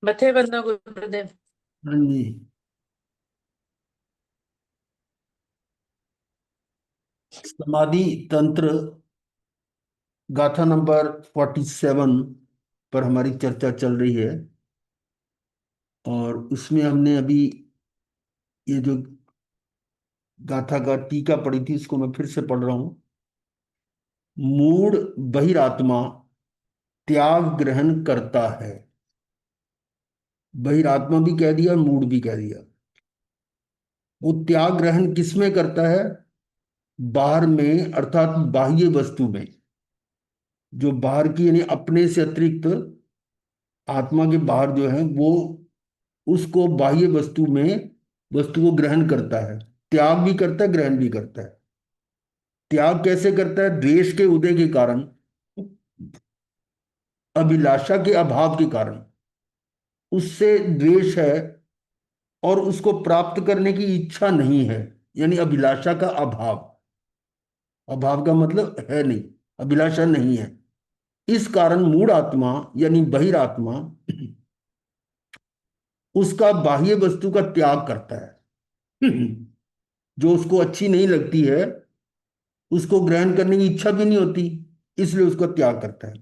बथे बंधना गुरुदेव। हाँ जी। समाधि तंत्र गाथा नंबर 47 पर हमारी चर्चा चल रही है। और उसमें हमने अभी ये जो गाथा का टीका पढ़ी थी उसको मैं फिर से पढ़ रहा हूं। मूढ़ बहिरात्मा त्याग ग्रहण करता है। बहिरात्मा भी कह दिया और मूढ़ भी कह दिया। वो त्याग ग्रहण किसमें करता है? बाहर में, अर्थात बाह्य वस्तु में। जो बाहर की यानी अपने से अतिरिक्त आत्मा के बाहर जो है वो उसको बाह्य वस्तु में वस्तु को ग्रहण करता है। त्याग भी करता है, ग्रहण भी करता है। त्याग कैसे करता है? द्वेष के उदय के कारण, अभिलाषा के अभाव के कारण। उससे द्वेष है और उसको प्राप्त करने की इच्छा नहीं है, यानी अभिलाषा का अभाव। अभाव का मतलब है नहीं, अभिलाषा नहीं है। इस कारण मूढ़ आत्मा यानी बहिरात्मा उसका बाह्य वस्तु का त्याग करता है। जो उसको अच्छी नहीं लगती है उसको ग्रहण करने की इच्छा भी नहीं होती, इसलिए उसका त्याग करता है।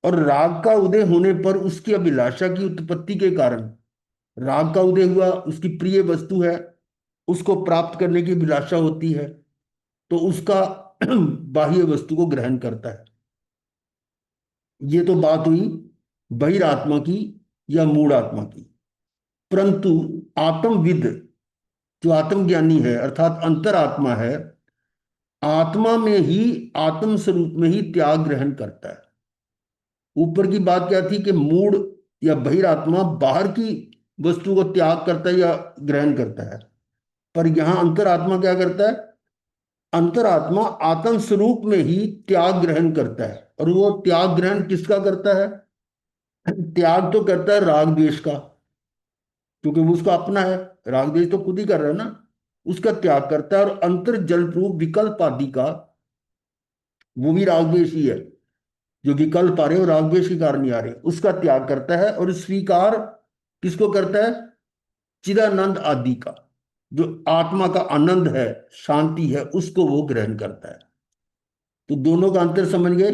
और राग का उदय होने पर उसकी अभिलाषा की उत्पत्ति के कारण, राग का उदय हुआ, उसकी प्रिय वस्तु है, उसको प्राप्त करने की अभिलाषा होती है, तो उसका बाह्य वस्तु को ग्रहण करता है। ये तो बात हुई बहिरात्मा की या मूढ़ आत्मा की। परंतु आत्मविद जो आत्मज्ञानी है अर्थात अंतरात्मा है, आत्मा में ही, आत्म स्वरूप में ही त्याग ग्रहण करता है। ऊपर की बात क्या थी कि मूढ़ या बहिरात्मा बाहर की वस्तु को त्याग करता है या ग्रहण करता है। पर यहां अंतरात्मा क्या करता है? अंतरात्मा आत्म स्वरूप में ही त्याग ग्रहण करता है। और वो त्याग ग्रहण किसका करता है? त्याग तो करता है राग द्वेष का, क्योंकि वो उसका अपना है। राग द्वेष तो खुद ही कर रहा है ना। उसका त्याग करता है। और अंतर जल रूप विकल्प आदि का, वो भी राग द्वेष ही है। जो विकल्प आ रहे हो राग द्वेष के कारण ही आ रहे, उसका त्याग करता है। और स्वीकार किसको करता है? चिदानंद आदि का, जो आत्मा का आनंद है, शांति है, उसको वो ग्रहण करता है। तो दोनों का अंतर समझ गए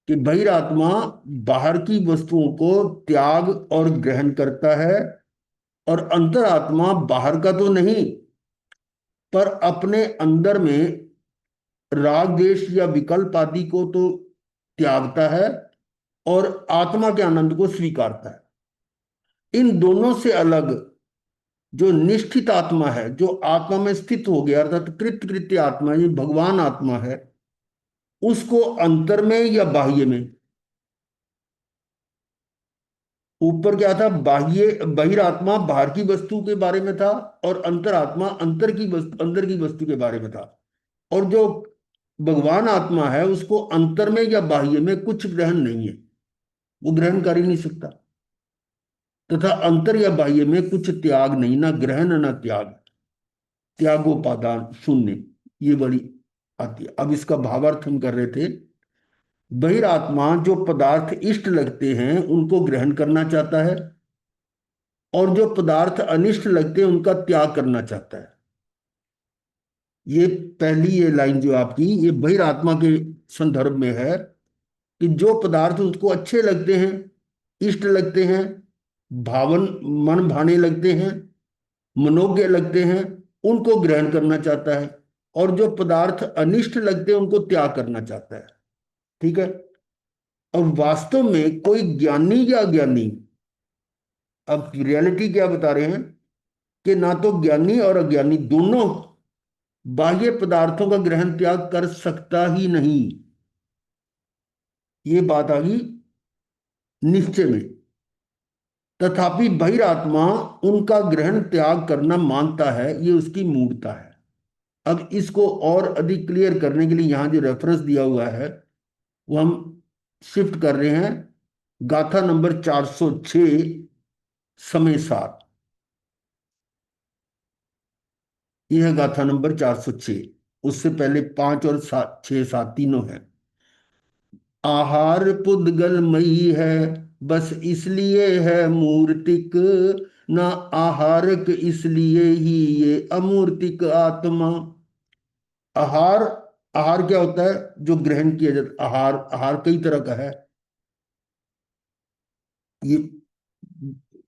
कि बहिरात्मा बाहर की वस्तुओं को त्याग और ग्रहण करता है, और अंतरात्मा बाहर का तो नहीं पर अपने अंदर में राग देश या विकल्प आदि को तो त्यागता है और आत्मा के आनंद को स्वीकारता है। इन दोनों से अलग जो निष्ठित आत्मा है, जो आत्मा में स्थित हो गया, अर्थात कृत्य कृत्य आत्मा है, ये भगवान आत्मा है, उसको अंतर में या बाह्य में। ऊपर क्या था? बाह्य बहिरात्मा बाहर की वस्तु के बारे में था, और अंतरात्मा अंतर की वस्तु, अंदर की वस्तु के बारे में था। और जो भगवान आत्मा है उसको अंतर में या बाह्य में कुछ ग्रहण नहीं है, वो ग्रहण कर ही नहीं सकता। तथा अंतर या बाह्य में कुछ त्याग नहीं, ना ग्रहण ना त्याग। त्यागोपादान शून्य, ये बड़ी आती है। अब इसका भावार्थ हम कर रहे थे। बहिरात्मा जो पदार्थ इष्ट लगते हैं उनको ग्रहण करना चाहता है, और जो पदार्थ अनिष्ट लगते हैं उनका त्याग करना चाहता है। ये पहली ये लाइन जो आपकी, ये बहिरात्मा के संदर्भ में है कि जो पदार्थ उसको अच्छे लगते हैं, इष्ट लगते हैं, भावन मन भाने लगते हैं, मनोज्ञ लगते हैं, उनको ग्रहण करना चाहता है। और जो पदार्थ अनिष्ट लगते हैं उनको त्याग करना चाहता है। ठीक है। और वास्तव में कोई ज्ञानी या अज्ञानी, अब रियलिटी क्या बता रहे हैं कि ना तो ज्ञानी और अज्ञानी दोनों बाह्य पदार्थों का ग्रहण त्याग कर सकता ही नहीं। ये बात आ गई निश्चय में। तथापि बहिरात्मा उनका ग्रहण त्याग करना मानता है, ये उसकी मूर्खता है। अब इसको और अधिक क्लियर करने के लिए यहां जो रेफरेंस दिया हुआ है वो हम शिफ्ट कर रहे हैं। गाथा नंबर 406 समय 7। यह है गाथा नंबर 406। उससे पहले 5 और 7, 6 7 तीनों है। आहार पुद्गल मई है, बस इसलिए है मूर्तिक, ना आहारक इसलिए ही ये अमूर्तिक आत्मा। आहार, आहार क्या होता है? जो ग्रहण किया जाता, आहार, आहार कई तरह का है। ये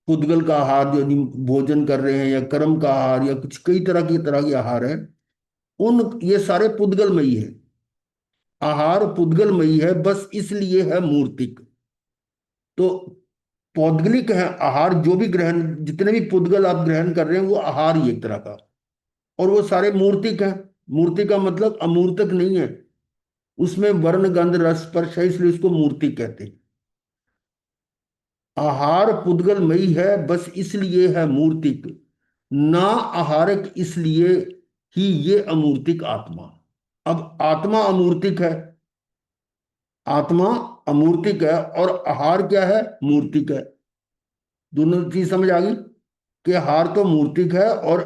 पुद्गल का आहार, जो यदि भोजन कर रहे हैं, या कर्म का आहार, या कुछ कई तरह के आहार है, उन ये सारे पुद्गलमयी है। आहार पुद्गलमयी है, बस इसलिए है मूर्तिक। तो पौद्गलिक है आहार, जो भी ग्रहण, जितने भी पुद्गल आप ग्रहण कर रहे हैं वो आहार ही एक तरह का। और वो सारे मूर्तिक हैं। मूर्ति का मतलब अमूर्तक नहीं है, उसमें वर्ण गंध रस स्पर्श है, इसलिए उसको मूर्ति कहते हैं। आहार पुद्गलमयी है, बस इसलिए है मूर्तिक, ना आहारक इसलिए ही ये अमूर्तिक आत्मा। अब आत्मा अमूर्तिक है, आत्मा अमूर्तिक है, और आहार क्या है? मूर्तिक है। दोनों चीज समझ आ गई कि आहार तो मूर्तिक है और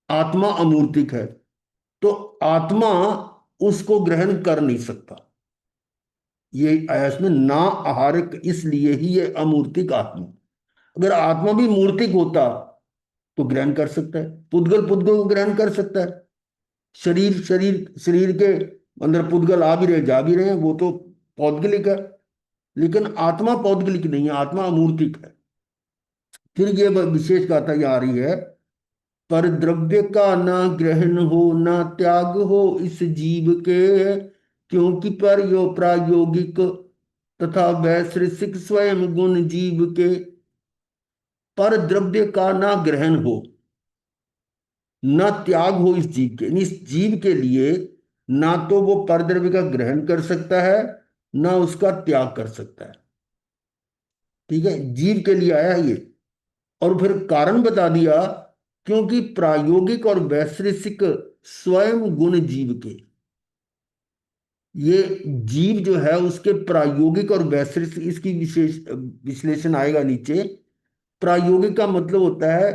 आत्मा अमूर्तिक है। तो आत्मा उसको ग्रहण कर नहीं सकता। ये आया इसमें, ना आहारक इसलिए ही ये अमूर्तिक आत्मा। अगर आत्मा भी मूर्तिक होता तो ग्रहण कर सकता है, पुद्गल पुद्गल को ग्रहण कर सकता है। शरीर शरीर शरीर के अंदर पुद्गल आ भी रहे, जा भी रहे हैं, वो तो पौद्गलिक है। लेकिन आत्मा पौद्गलिक नहीं है, आत्मा अमूर्तिक है। फिर ये विशेष गाथा ये आ रही है, पर द्रव्य का ना ग्रहण हो ना त्याग हो इस जीव के, क्योंकि पर यो प्रायोगिक तथा वैश्रिक स्वयं गुण जीव के। पर द्रव्य का ना ग्रहण हो, ना त्याग हो इस जीव के, यानी इस जीव के लिए ना तो वो पर द्रव्य का ग्रहण कर सकता है, ना उसका त्याग कर सकता है। ठीक है, जीव के लिए आया है ये। और फिर कारण बता दिया, क्योंकि प्रायोगिक और वैश्रिक स्वयं गुण जीव के। ये जीव जो है उसके प्रायोगिक और वैश्रिक, इसकी विशेष विश्लेषण आएगा नीचे। प्रायोगिक का मतलब होता है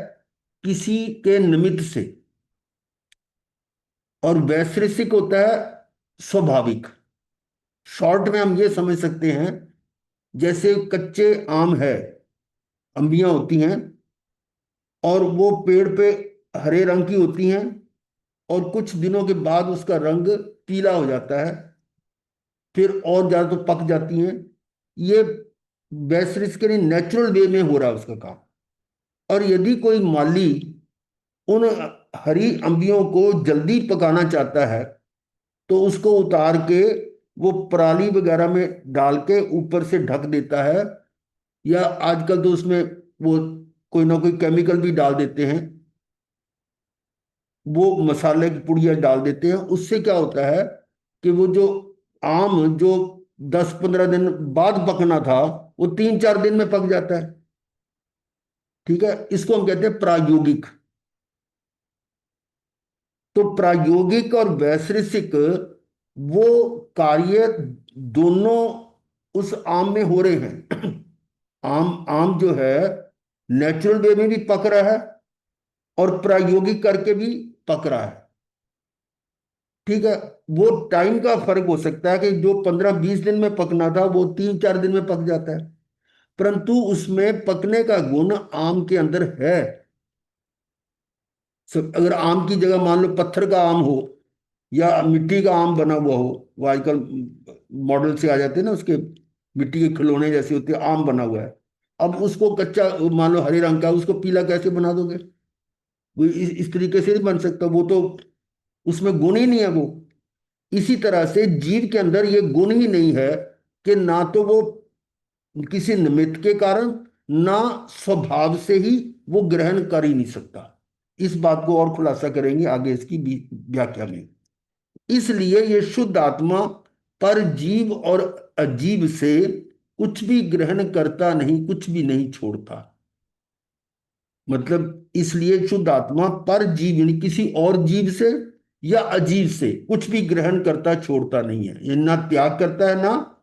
किसी के निमित्त से, और वैश्रिक होता है स्वाभाविक। शॉर्ट में हम ये समझ सकते हैं, जैसे कच्चे आम है, अंबियां होती हैं, और वो पेड़ पे हरे रंग की होती हैं, और कुछ दिनों के बाद उसका रंग पीला हो जाता है, फिर और ज्यादा तो पक जाती हैं। ये वैश्विक के नेचुरल वे में हो रहा है उसका काम। और यदि कोई माली उन हरी अंबियों को जल्दी पकाना चाहता है, तो उसको उतार के वो पराली वगैरह में डाल के ऊपर से ढक देता है, या आजकल तो उसमें वो कोई ना कोई केमिकल भी डाल देते हैं, वो मसाले की पुड़िया डाल देते हैं। उससे क्या होता है कि वो जो आम जो 10-15 दिन बाद पकना था, वो 3-4 दिन में पक जाता है। ठीक है, इसको हम कहते हैं प्रायोगिक। तो प्रायोगिक और वैश्विक, वो कार्य दोनों उस आम में हो रहे हैं। आम आम जो है नेचुरल वे में भी पक रहा है, और प्रायोगिक करके भी पक रहा है। ठीक है, वो टाइम का फर्क हो सकता है कि जो 15-20 दिन में पकना था वो 3-4 दिन में पक जाता है, परंतु उसमें पकने का गुण आम के अंदर है। अगर आम की जगह मान लो पत्थर का आम हो, या मिट्टी का आम बना हुआ हो, वो आजकल मॉडल से आ जाते हैं ना उसके, मिट्टी के खिलौने जैसे होते हैं, आम बना हुआ है। अब उसको कच्चा मान लो हरे रंग का, उसको पीला कैसे बना दोगे? वो इस तरीके से नहीं बन सकता, वो तो उसमें गुण ही नहीं है वो। इसी तरह से जीव के अंदर ये गुण ही नहीं है, कि ना तो वो किसी निमित्त के कारण, ना स्वभाव से ही वो ग्रहण कर ही नहीं सकता। इस बात को और खुलासा करेंगे आगे इसकी व्याख्या में। इसलिए ये शुद्ध आत्मा पर जीव और अजीव से कुछ भी ग्रहण करता नहीं, कुछ भी नहीं छोड़ता। मतलब इसलिए शुद्ध आत्मा पर जीव, यानी किसी और जीव से या अजीव से कुछ भी ग्रहण करता छोड़ता नहीं है। ये ना त्याग करता है, ना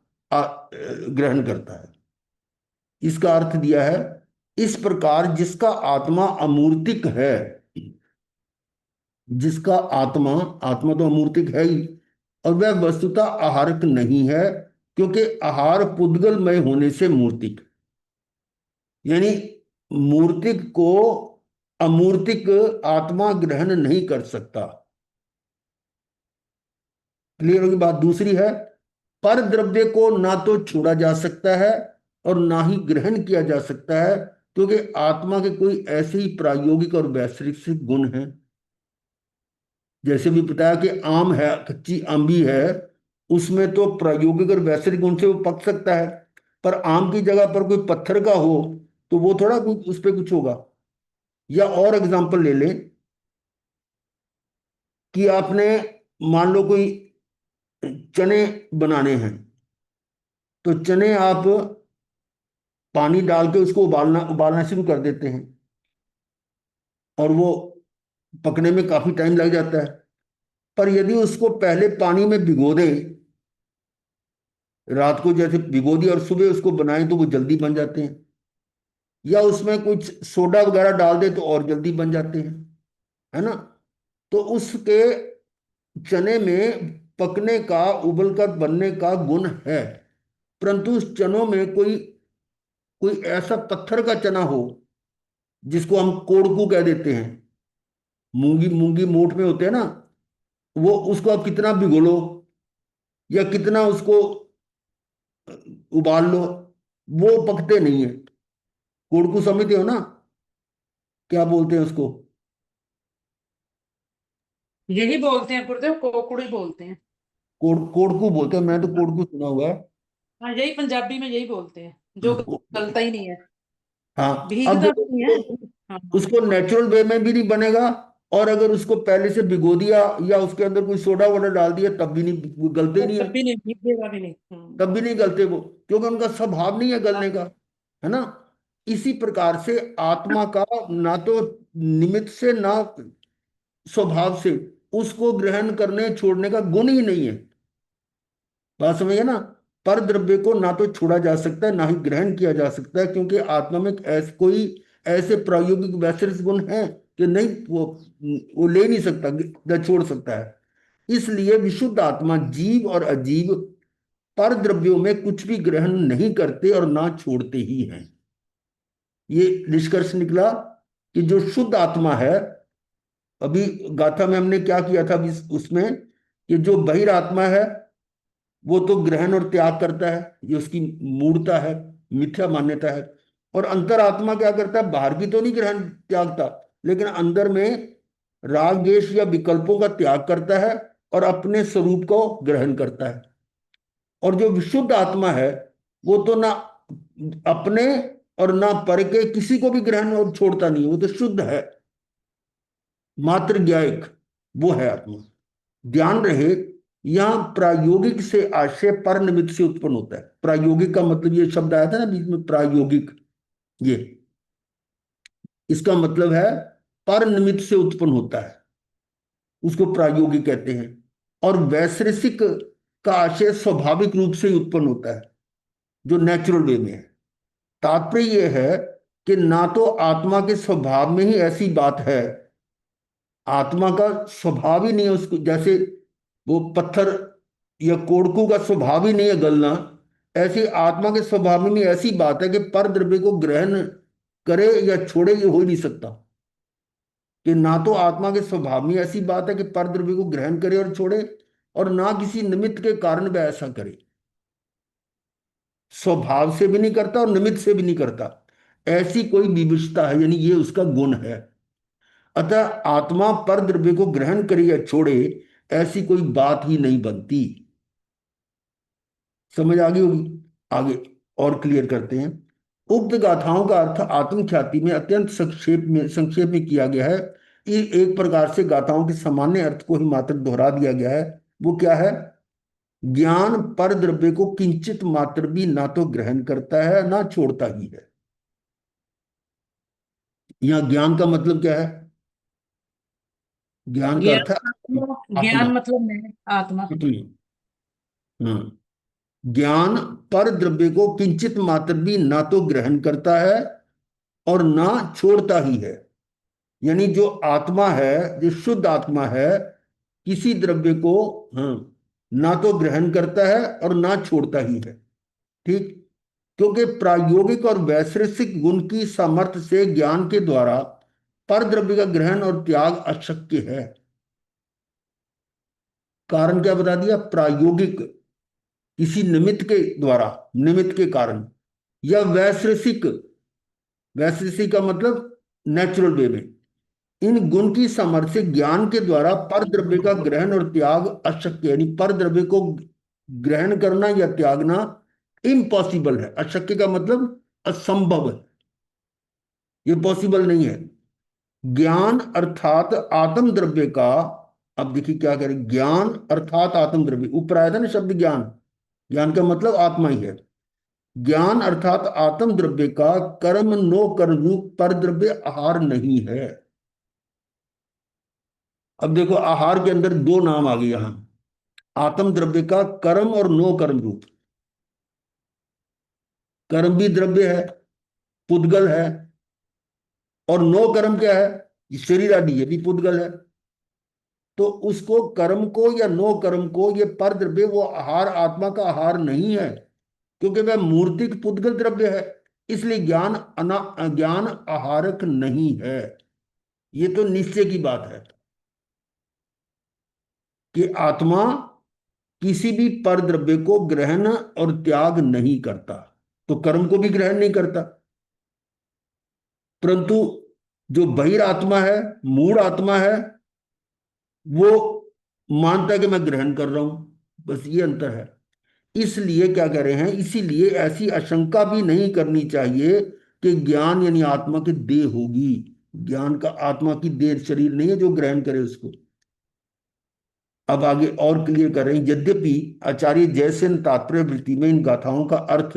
ग्रहण करता है। इसका अर्थ दिया है, इस प्रकार जिसका आत्मा अमूर्तिक है, जिसका आत्मा, आत्मा तो अमूर्तिक है ही, और वह वस्तुतः आहारक नहीं है, क्योंकि आहार पुद्गलमय होने से मूर्तिक। यानी मूर्तिक को अमूर्तिक आत्मा ग्रहण नहीं कर सकता। क्लियर होगी बात। दूसरी है, पर द्रव्य को ना तो छोड़ा जा सकता है और ना ही ग्रहण किया जा सकता है, क्योंकि आत्मा के कोई ऐसे ही प्रायोगिक और वैश्विक गुण हैं। जैसे भी बताया कि आम है, कच्ची आंबी है, उसमें तो प्रायोगिक और वैश्विक गुण से वो पक सकता है। पर आम की जगह पर कोई पत्थर का हो तो वो थोड़ा कुछ उस पर कुछ होगा। या और एग्जांपल ले लें कि आपने, मान लो कोई चने बनाने हैं, तो चने आप पानी डाल के उसको उबालना उबालना शुरू कर देते हैं, और वो पकने में काफी टाइम लग जाता है। पर यदि उसको पहले पानी में भिगो दें, रात को जैसे भिगो दिया और सुबह उसको बनाएं, तो वो जल्दी बन जाते हैं। या उसमें कुछ सोडा वगैरह डाल दे तो और जल्दी बन जाते हैं, है ना। तो उसके चने में पकने का, उबल कर बनने का गुण है। परंतु उस चनों में कोई कोई ऐसा पत्थर का चना हो, जिसको हम कोड़कू कह देते हैं, मूंगी मूंगी मोठ में होते हैं ना, वो उसको आप कितना भिगो लो या कितना उसको उबाल लो, वो पकते नहीं है। कोड़कू समझते हो ना, क्या बोलते हैं उसको? यही बोलते हैं गुरुदेव, कोकुड़ी बोलते हैं। कोड़कू बोलते हैं, मैं तो कोड़कू सुना हुआ है। हाँ, यही पंजाबी में यही बोलते हैं, जो हाँ, गलता ही नहीं है, हाँ। अब भीगता देखो, भी नहीं है। हाँ हाँ। उसको नेचुरल वे में भी नहीं बनेगा, और अगर उसको पहले से भिगो दिया या उसके अंदर कोई सोडा वोडा डाल दिया तब भी नहीं, वो गलते वो नहीं है। तब भी नहीं भीगेगा भी नहीं। तब भी नहीं गलते वो, क्योंकि उनका स्वभाव नहीं है हाँ। गलने का, है ना। इसी प्रकार से आत्मा का ना तो निमित्त से ना स्वभाव से उसको ग्रहण करने छोड़ने का गुण ही नहीं है। बात समझिए ना। पर द्रव्य को ना तो छोड़ा जा सकता है ना ही ग्रहण किया जा सकता है, क्योंकि आत्मा में ऐसे कोई ऐसे प्रायोगिक वैश्विक गुण है कि नहीं, वो ले नहीं सकता या छोड़ सकता है। इसलिए विशुद्ध आत्मा जीव और अजीव पर द्रव्यों में कुछ भी ग्रहण नहीं करते और ना छोड़ते ही हैं। ये निष्कर्ष निकला कि जो शुद्ध आत्मा है, अभी गाथा में हमने क्या किया था, अभी उसमें कि जो बहिरात्मा है वो तो ग्रहण और त्याग करता है, ये उसकी मूढ़ता है, मिथ्या मान्यता है। और अंतरात्मा क्या करता है? बाहर की तो नहीं ग्रहण त्यागता, लेकिन अंदर में राग द्वेष या विकल्पों का त्याग करता है और अपने स्वरूप को ग्रहण करता है। और जो विशुद्ध आत्मा है, वो तो ना अपने और ना पर के किसी को भी ग्रहण और छोड़ता नहीं है, वो तो शुद्ध है, मात्र ज्ञायक, वो है आत्मा। ध्यान रहे, यहां प्रायोगिक से आशय पर निमित्त से उत्पन्न होता है। प्रायोगिक का मतलब, ये शब्द आया था ना बीच में, प्रायोगिक, ये इसका मतलब है पर निमित्त से उत्पन्न होता है, उसको प्रायोगिक कहते हैं। और वैश्रिक का आशय स्वाभाविक रूप से ही उत्पन्न होता है, जो नेचुरल वे में है। तात्पर्य यह है कि ना तो आत्मा के स्वभाव में ही ऐसी बात है, आत्मा का स्वभाव ही नहीं है उसको, जैसे वो पत्थर या कोड़कू का स्वभाव ही नहीं है गलना, ऐसी आत्मा के स्वभाव में भी ऐसी बात है कि पर द्रव्य को ग्रहण करे या छोड़े, ये हो ही नहीं सकता। कि ना तो आत्मा के स्वभाव में ऐसी बात है कि पर द्रव्य को ग्रहण करे और छोड़े, और ना किसी निमित्त के कारण वह ऐसा करे। स्वभाव से भी नहीं करता और निमित्त से भी नहीं करता, ऐसी कोई विविधता है, यानी ये उसका गुण है। अतः आत्मा पर द्रव्य को ग्रहण करे या छोड़े, ऐसी कोई बात ही नहीं बनती। समझ आ गई होगी। आगे और क्लियर करते हैं। उक्त गाथाओं का अर्थ आत्म ख्याति में अत्यंत संक्षेप में किया गया है। ये एक प्रकार से गाथाओं के सामान्य अर्थ को ही मात्र दोहरा दिया गया है। वो क्या है? ज्ञान पर द्रव्य को किंचित मात्र भी ना तो ग्रहण करता है ना छोड़ता ही है। यहाँ ज्ञान का मतलब क्या है? ज्ञान का अर्थ है आत्मा। ज्ञान मतलब मैं आत्मा। आत्मा। हाँ। ज्ञान पर द्रव्य को किंचित मात्र भी ना तो ग्रहण करता है और ना छोड़ता ही है। यानी जो आत्मा है, जो शुद्ध आत्मा है, किसी द्रव्य को, हाँ, ना तो ग्रहण करता है और ना छोड़ता ही है। ठीक। क्योंकि प्रायोगिक और वैश्विक गुण की सामर्थ्य से ज्ञान के द्वारा परद्रव्य का ग्रहण और त्याग अशक्य है। कारण क्या बता दिया? प्रायोगिक, किसी निमित्त के द्वारा, निमित्त के कारण, या वैश्विक, वैश्विक का मतलब नेचुरल वे में, इन गुण की सामर्थ्य से ज्ञान के द्वारा पर द्रव्य का ग्रहण और त्याग अशक्य, यानी पर द्रव्य को ग्रहण करना या त्यागना इम्पॉसिबल है। अशक्य का मतलब असंभव है, ये पॉसिबल नहीं है। ज्ञान अर्थात आत्म द्रव्य का, अब देखिए क्या करें, ज्ञान अर्थात आत्म द्रव्य, ऊपर आया था ना शब्द ज्ञान, ज्ञान का मतलब आत्मा ही है। ज्ञान अर्थात आत्म द्रव्य का कर्म नो कर्म रूप पर द्रव्य आहार नहीं है। अब देखो आहार के अंदर दो नाम आ गए यहां, आत्म द्रव्य का कर्म और नो कर्म रूप। कर्म भी द्रव्य है, पुद्गल है, और नो कर्म क्या है? ये शरीर आदि, ये भी पुद्गल है। तो उसको, कर्म को या नो कर्म को, ये पर द्रव्य, वो आहार आत्मा का आहार नहीं है, क्योंकि वह मूर्तिक पुद्गल द्रव्य है। इसलिए ज्ञान ज्ञान आहारक नहीं है। ये तो निश्चय की बात है कि आत्मा किसी भी पर द्रव्य को ग्रहण और त्याग नहीं करता, तो कर्म को भी ग्रहण नहीं करता। परंतु जो बहिरात्मा है, मूढ़ आत्मा है, वो मानता है कि मैं ग्रहण कर रहा हूं, बस ये अंतर है। इसलिए क्या कह रहे हैं, इसीलिए ऐसी आशंका भी नहीं करनी चाहिए कि ज्ञान यानी आत्मा की देह होगी। ज्ञान का आत्मा की देह, शरीर नहीं है जो ग्रहण करे उसको। अब आगे और क्लियर कर रहे हैं, यद्यपि आचार्य जयसेन तात्पर्य वृत्ति में इन गाथाओं का अर्थ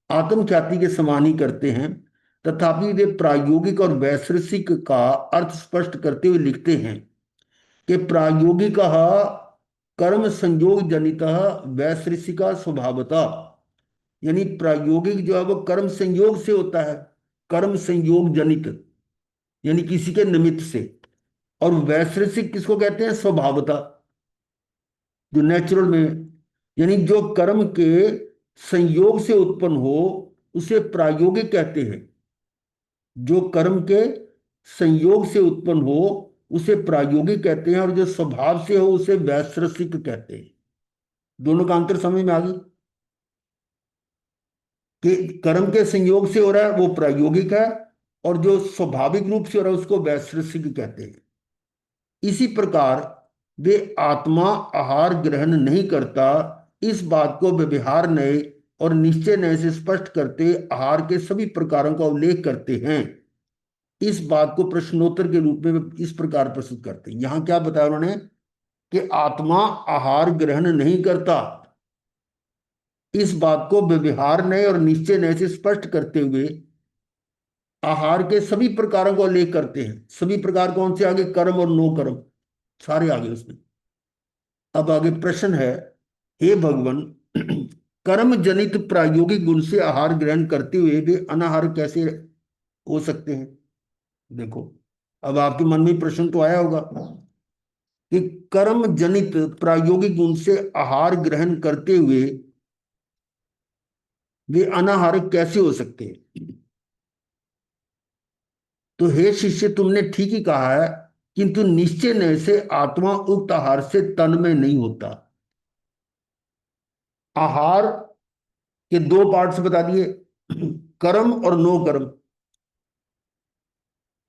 आत्मख्याति के समान ही करते हैं, तथापि वे प्रायोगिक और वैश्विक का अर्थ स्पष्ट करते हुए लिखते हैं कि प्रायोगिक कर्म संयोग जनित वैश्विका स्वभावता, यानी प्रायोगिक जो है वो कर्म संयोग से होता है, कर्म संयोग जनित, यानी किसी के निमित्त से। और वैश्विक किसको कहते हैं? स्वभावता, जो नेचुरल में, यानी जो कर्म के संयोग से उत्पन्न हो उसे प्रायोगिक कहते हैं। जो कर्म के संयोग से उत्पन्न हो उसे प्रायोगिक कहते हैं, और जो स्वभाव से हो उसे वैश्विक कहते हैं। दोनों का अंतर समझ में आ गई कि कर्म के संयोग से हो रहा है वो प्रायोगिक है, और जो स्वाभाविक रूप से हो रहा है उसको वैश्विक कहते हैं। इसी प्रकार वे आत्मा आहार ग्रहण नहीं करता, इस बात को व्यवहार नए और निश्चय नए से स्पष्ट करते आहार के सभी प्रकारों का उल्लेख करते हैं। इस बात को प्रश्नोत्तर के रूप में वे इस प्रकार प्रस्तुत करते हैं। यहां क्या बताया उन्होंने कि आत्मा आहार ग्रहण नहीं करता, इस बात को व्यवहार नए और निश्चय नए से स्पष्ट करते हुए आहार के सभी प्रकारों का उल्लेख करते हैं। सभी प्रकार कौन से? आगे कर्म और नो कर्म सारे आगे उसमें। अब आगे प्रश्न है, हे भगवान, कर्म जनित प्रायोगिक गुण से आहार ग्रहण करते हुए वे अनाहार कैसे हो सकते हैं? देखो, अब आपके मन में प्रश्न तो आया होगा कि कर्म जनित प्रायोगिक गुण से आहार ग्रहण करते हुए वे अनाहार कैसे हो सकते हैं? तो हे शिष्य, तुमने ठीक ही कहा है, किंतु निश्चय न से आत्मा उक्त आहार से तन में नहीं होता। आहार के दो पार्ट्स बता दिए, कर्म और नो कर्म।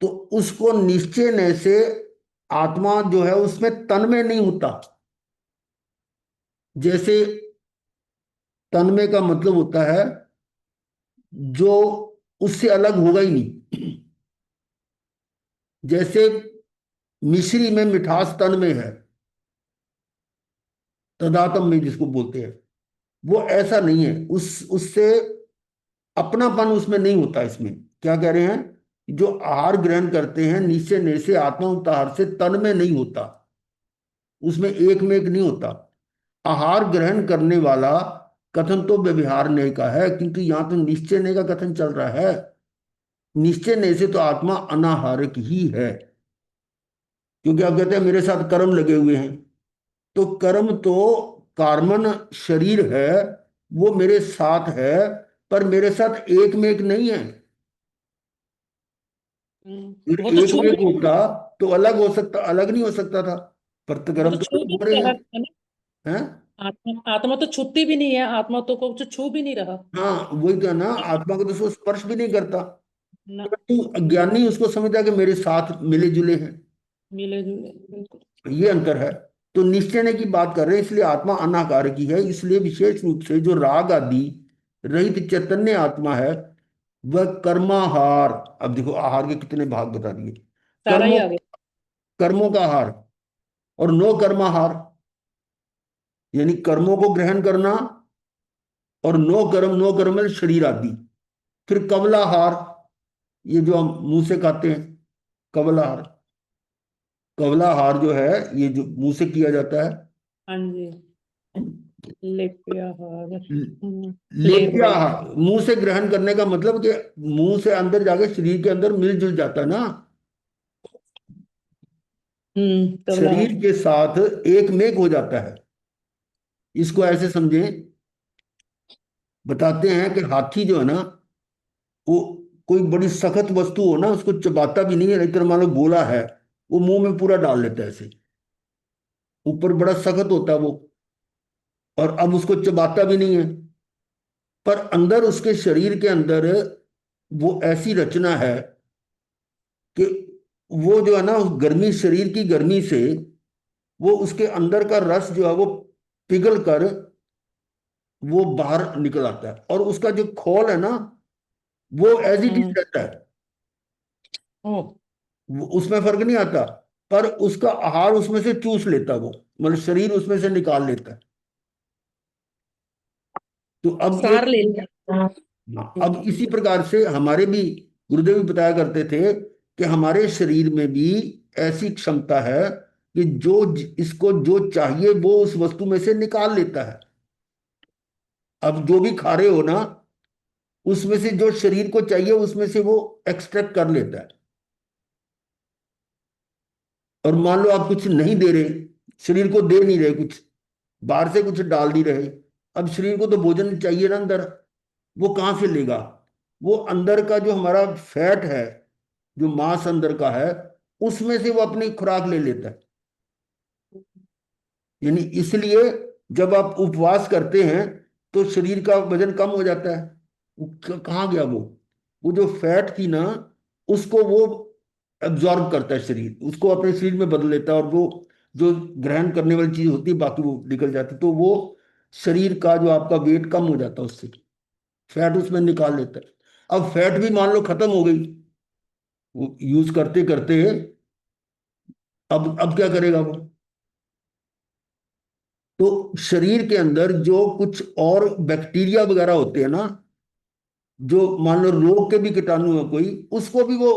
तो उसको निश्चय न से आत्मा जो है उसमें तन में नहीं होता। जैसे तन्मय का मतलब होता है जो उससे अलग होगा ही नहीं। जैसे मिश्री में मिठास तन में है, तदात्म में जिसको बोलते हैं, वो ऐसा नहीं है, उससे अपनापन उसमें नहीं होता। इसमें क्या कह रहे हैं, जो आहार ग्रहण करते हैं निश्चय ने से आत्मा उक्त आहार से तन में नहीं होता, उसमें एक में एक नहीं होता। आहार ग्रहण करने वाला कथन तो व्यवहार ने का है, किंतु यहां तो निश्चय ने का कथन चल रहा है। निश्चय ने से तो आत्मा अनाहारक ही है, क्योंकि आप कहते हैं मेरे साथ कर्म लगे हुए हैं, तो कर्म तो कार्मन शरीर है, वो मेरे साथ है, पर मेरे साथ एक में एक नहीं है। अगर वो तो एक छू में एक भी, होता तो अलग हो सकता, अलग नहीं हो सकता था। पर तो वो गर्म तो तो छू भी हो रहे नहीं हैं। रहा है ना। हैं? आत्मा आत्मा तो छूती भी नहीं है, आत्मा तो को कुछ छू भी नहीं रहा हाँ, वही तो है ना, आत्मा को तो उसको स्पर्श भी नहीं करता। ना। परंतु अज्ञानी उसको समझता है कि मेरे साथ मिले जुले हैं। मिले जुले बिल्कुल। ये अंतर है। तो निश्चय की बात कर रहे हैं, इसलिए आत्मा अनाकार की है। इसलिए विशेष रूप से जो राग आदि रहित चैतन्य आत्मा है, वह कर्माहार। अब देखो, आहार के कितने भाग बता दिए। सारा ही कर्मों आ गया। कर्मों का आहार और नो कर्माहार, यानी कर्मों को ग्रहण करना, और नो कर्म में शरीर आदि। फिर कवलाहार, ये जो हम मुंह से खाते हैं, कवलाहार। कवलाहार जो है, ये जो मुंह से किया जाता है। हाँ जी। लेप्या हार। लेप लेप्या गला। आहार, मुंह से ग्रहण करने का मतलब कि मुंह से अंदर जाके शरीर के अंदर मिलजुल जाता है ना, तबला शरीर हार। के साथ एक मेक हो जाता है। इसको ऐसे समझें, बताते हैं कि हाथी जो है ना, वो कोई बड़ी सख्त वस्तु हो ना, उसको चबाता भी नहीं है। इधर मान लो गोला है, वो मुंह में पूरा डाल लेता है ऐसे। ऊपर बड़ा सख्त होता है वो, और अब उसको चबाता भी नहीं है। पर अंदर उसके शरीर के अंदर वो ऐसी रचना है कि वो जो है ना, उस गर्मी, शरीर की गर्मी से वो उसके अंदर का रस जो है वो पिघल कर वो बाहर निकल आता है, और उसका जो खोल है ना, वो एज इट इज हम्म। रहता है। ओ। उसमें फर्क नहीं आता। पर उसका आहार उसमें से चूस लेता है वो, मतलब शरीर उसमें से निकाल लेता है। तो अब ये, सार ले लिया। हाँ, अब इसी प्रकार से हमारे भी गुरुदेव भी बताया करते थे कि हमारे शरीर में भी ऐसी क्षमता है कि जो इसको जो चाहिए वो उस वस्तु में से निकाल लेता है। अब जो भी खा रहे हो ना, उसमें से जो शरीर को चाहिए उसमें से वो एक्सट्रैक्ट कर लेता है। और मान लो आप कुछ नहीं दे रहे, शरीर को दे नहीं रहे कुछ, बाहर से कुछ डाल नहीं रहे, अब शरीर को तो भोजन चाहिए ना अंदर, वो कहाँ से लेगा? वो अंदर का जो हमारा फैट है, जो मांस अंदर का है, उसमें से वो अपनी खुराक ले लेता है। यानी इसलिए जब आप उपवास करते हैं तो शरीर का वजन कम हो जाता है। वो कहाँ गया वो जो फैट थी ना, उसको वो एब्जॉर्ब करता है शरीर, उसको अपने शरीर में बदल लेता है, और वो जो ग्रहण करने वाली चीज होती है बाकी वो निकल जाती है। तो वो शरीर का जो आपका वेट कम हो जाता है उससे, फैट उसमें निकाल लेता है। अब फैट भी मान लो खत्म हो गई, वो यूज करते करते, अब क्या करेगा वो? तो शरीर के अंदर जो कुछ और बैक्टीरिया वगैरह होते हैं ना, जो मान लो रोग के भी कीटाणु है कोई, उसको भी वो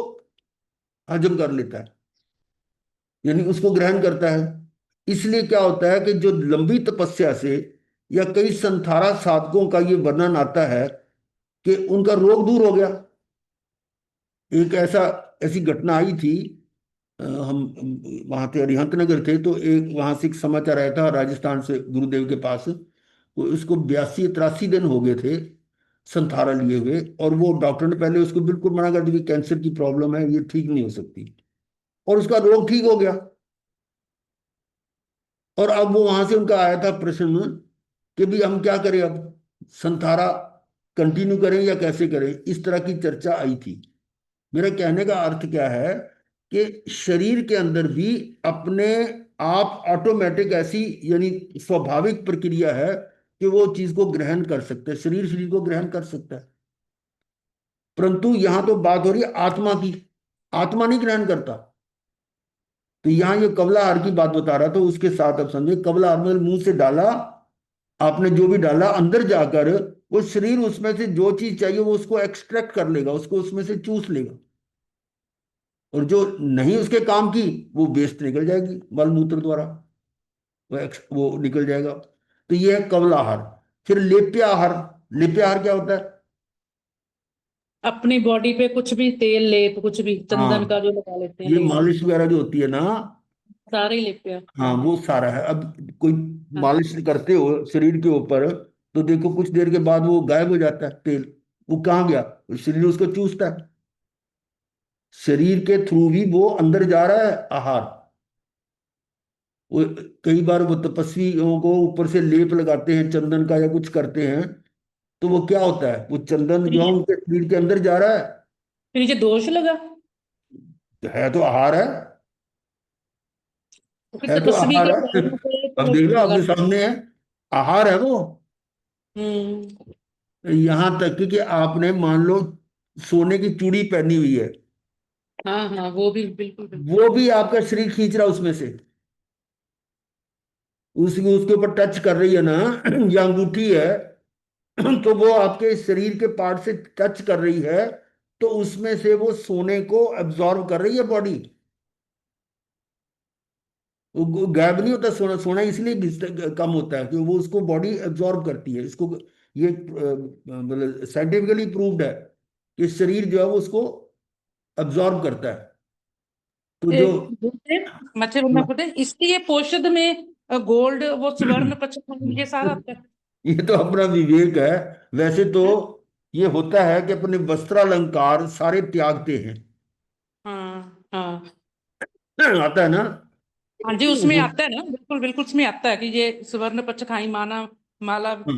हजम कर लेता है, यानी उसको ग्रहण करता है। इसलिए क्या होता है कि जो लंबी तपस्या से या कई संथारा साधकों का ये वर्णन आता है कि उनका रोग दूर हो गया। एक ऐसी घटना आई थी, हम वहां थे, अरिहंत नगर थे, तो एक वहां से एक समाचार आया था राजस्थान से गुरुदेव के पास। वो उसको 82-83 दिन हो गए थे संथारा लिए हुए, और वो डॉक्टर ने पहले उसको बिल्कुल मना कर दिया कि कैंसर की प्रॉब्लम है, ये ठीक नहीं हो सकती। और उसका रोग ठीक हो गया। और अब वो वहां से उनका आया था प्रश्न कि भी हम क्या करें अब, संथारा कंटिन्यू करें या कैसे करें, इस तरह की चर्चा आई थी। मेरा कहने का अर्थ क्या है कि शरीर के अंदर भी अपने आप ऑटोमेटिक ऐसी, यानी स्वाभाविक प्रक्रिया है कि वो चीज को ग्रहण कर सकते हैं, शरीर शरीर को ग्रहण कर सकता है। परंतु यहां तो बात हो रही है आत्मा की, आत्मा नहीं ग्रहण करता। तो यहां ये कबला हार की बात बता रहा था, उसके साथ अब समझे, कबला हार में मुंह से डाला, आपने जो भी डाला अंदर जाकर, वो शरीर उसमें से जो चीज चाहिए वो उसको एक्सट्रैक्ट कर लेगा, उसको उसमें से चूस लेगा। और जो नहीं उसके काम की, वो वेस्ट निकल जाएगी मल मूत्र द्वारा, वो निकल जाएगा। तो ये है कवल आहार। फिर लेप्य आहार। लेप्य आहार क्या होता है? अपनी बॉडी पे कुछ भी तेल लेप, कुछ भी चंदन का हाँ, जो लगा लेते हैं ये लेप, मालिश वगैरह जो होती है ना, सारे ही लेप पे। हाँ वो सारा है। अब कोई हाँ। मालिश करते हो शरीर के ऊपर, तो देखो कुछ देर के बाद वो गायब हो जाता है तेल। वो कहाँ गया? वो शरीर उसको चूसता है। शरीर के थ्रू भी वो अंदर जा रहा है आहार। वो कई बार वो तपस्वियों को ऊपर से लेप लगाते हैं चंदन का या कुछ करते हैं, तो वो क्या होता है, वो चंदन फिर जो है ये उनके शरीर के अंदर जा रहा फिर ये दोष लगा। है तो आहार है। तो फिर है तो तपस्वी आहार के है। कहने पे अब तो देख लो लगा। आपके सामने है, आहार है वो। हम्म। यहां तक कि आपने मान लो सोने की चूड़ी पहनी हुई है, हाँ हाँ, वो भी बिल्कुल बिल्कुल। वो भी आपका शरीर खींच रहा है उसमें से। उसके ऊपर टच कर रही है ना या अंगूठी है, तो वो आपके शरीर के पार्ट से टच कर रही है, तो उसमें से वो सोने को एब्जॉर्ब कर रही है बॉडी। वो गायब नहीं होता सोना, सोना इसलिए कम होता है कि वो उसको बॉडी एब्जॉर्ब करती है इसको। ये मतलब साइंटिफिकली प्रूव्ड है कि शरीर जो है वो उसको एब्जॉर्ब करता है। तो जो बोलते मच्छर बनना बोलते इसलिए पोषद में गोल्ड वो स्वर्ण पचम ये सारा आता है। ये तो अपना विवेक है। वैसे तो हैं? ये होता है कि अपने वस्त्रालंकार सारे त्यागते हैं। हाँ हाँ आता है ना। हाँ जी, उसमें आता है ना, बिल्कुल बिल्कुल उसमें आता है कि ये स्वर्ण पचखाई माना माला तो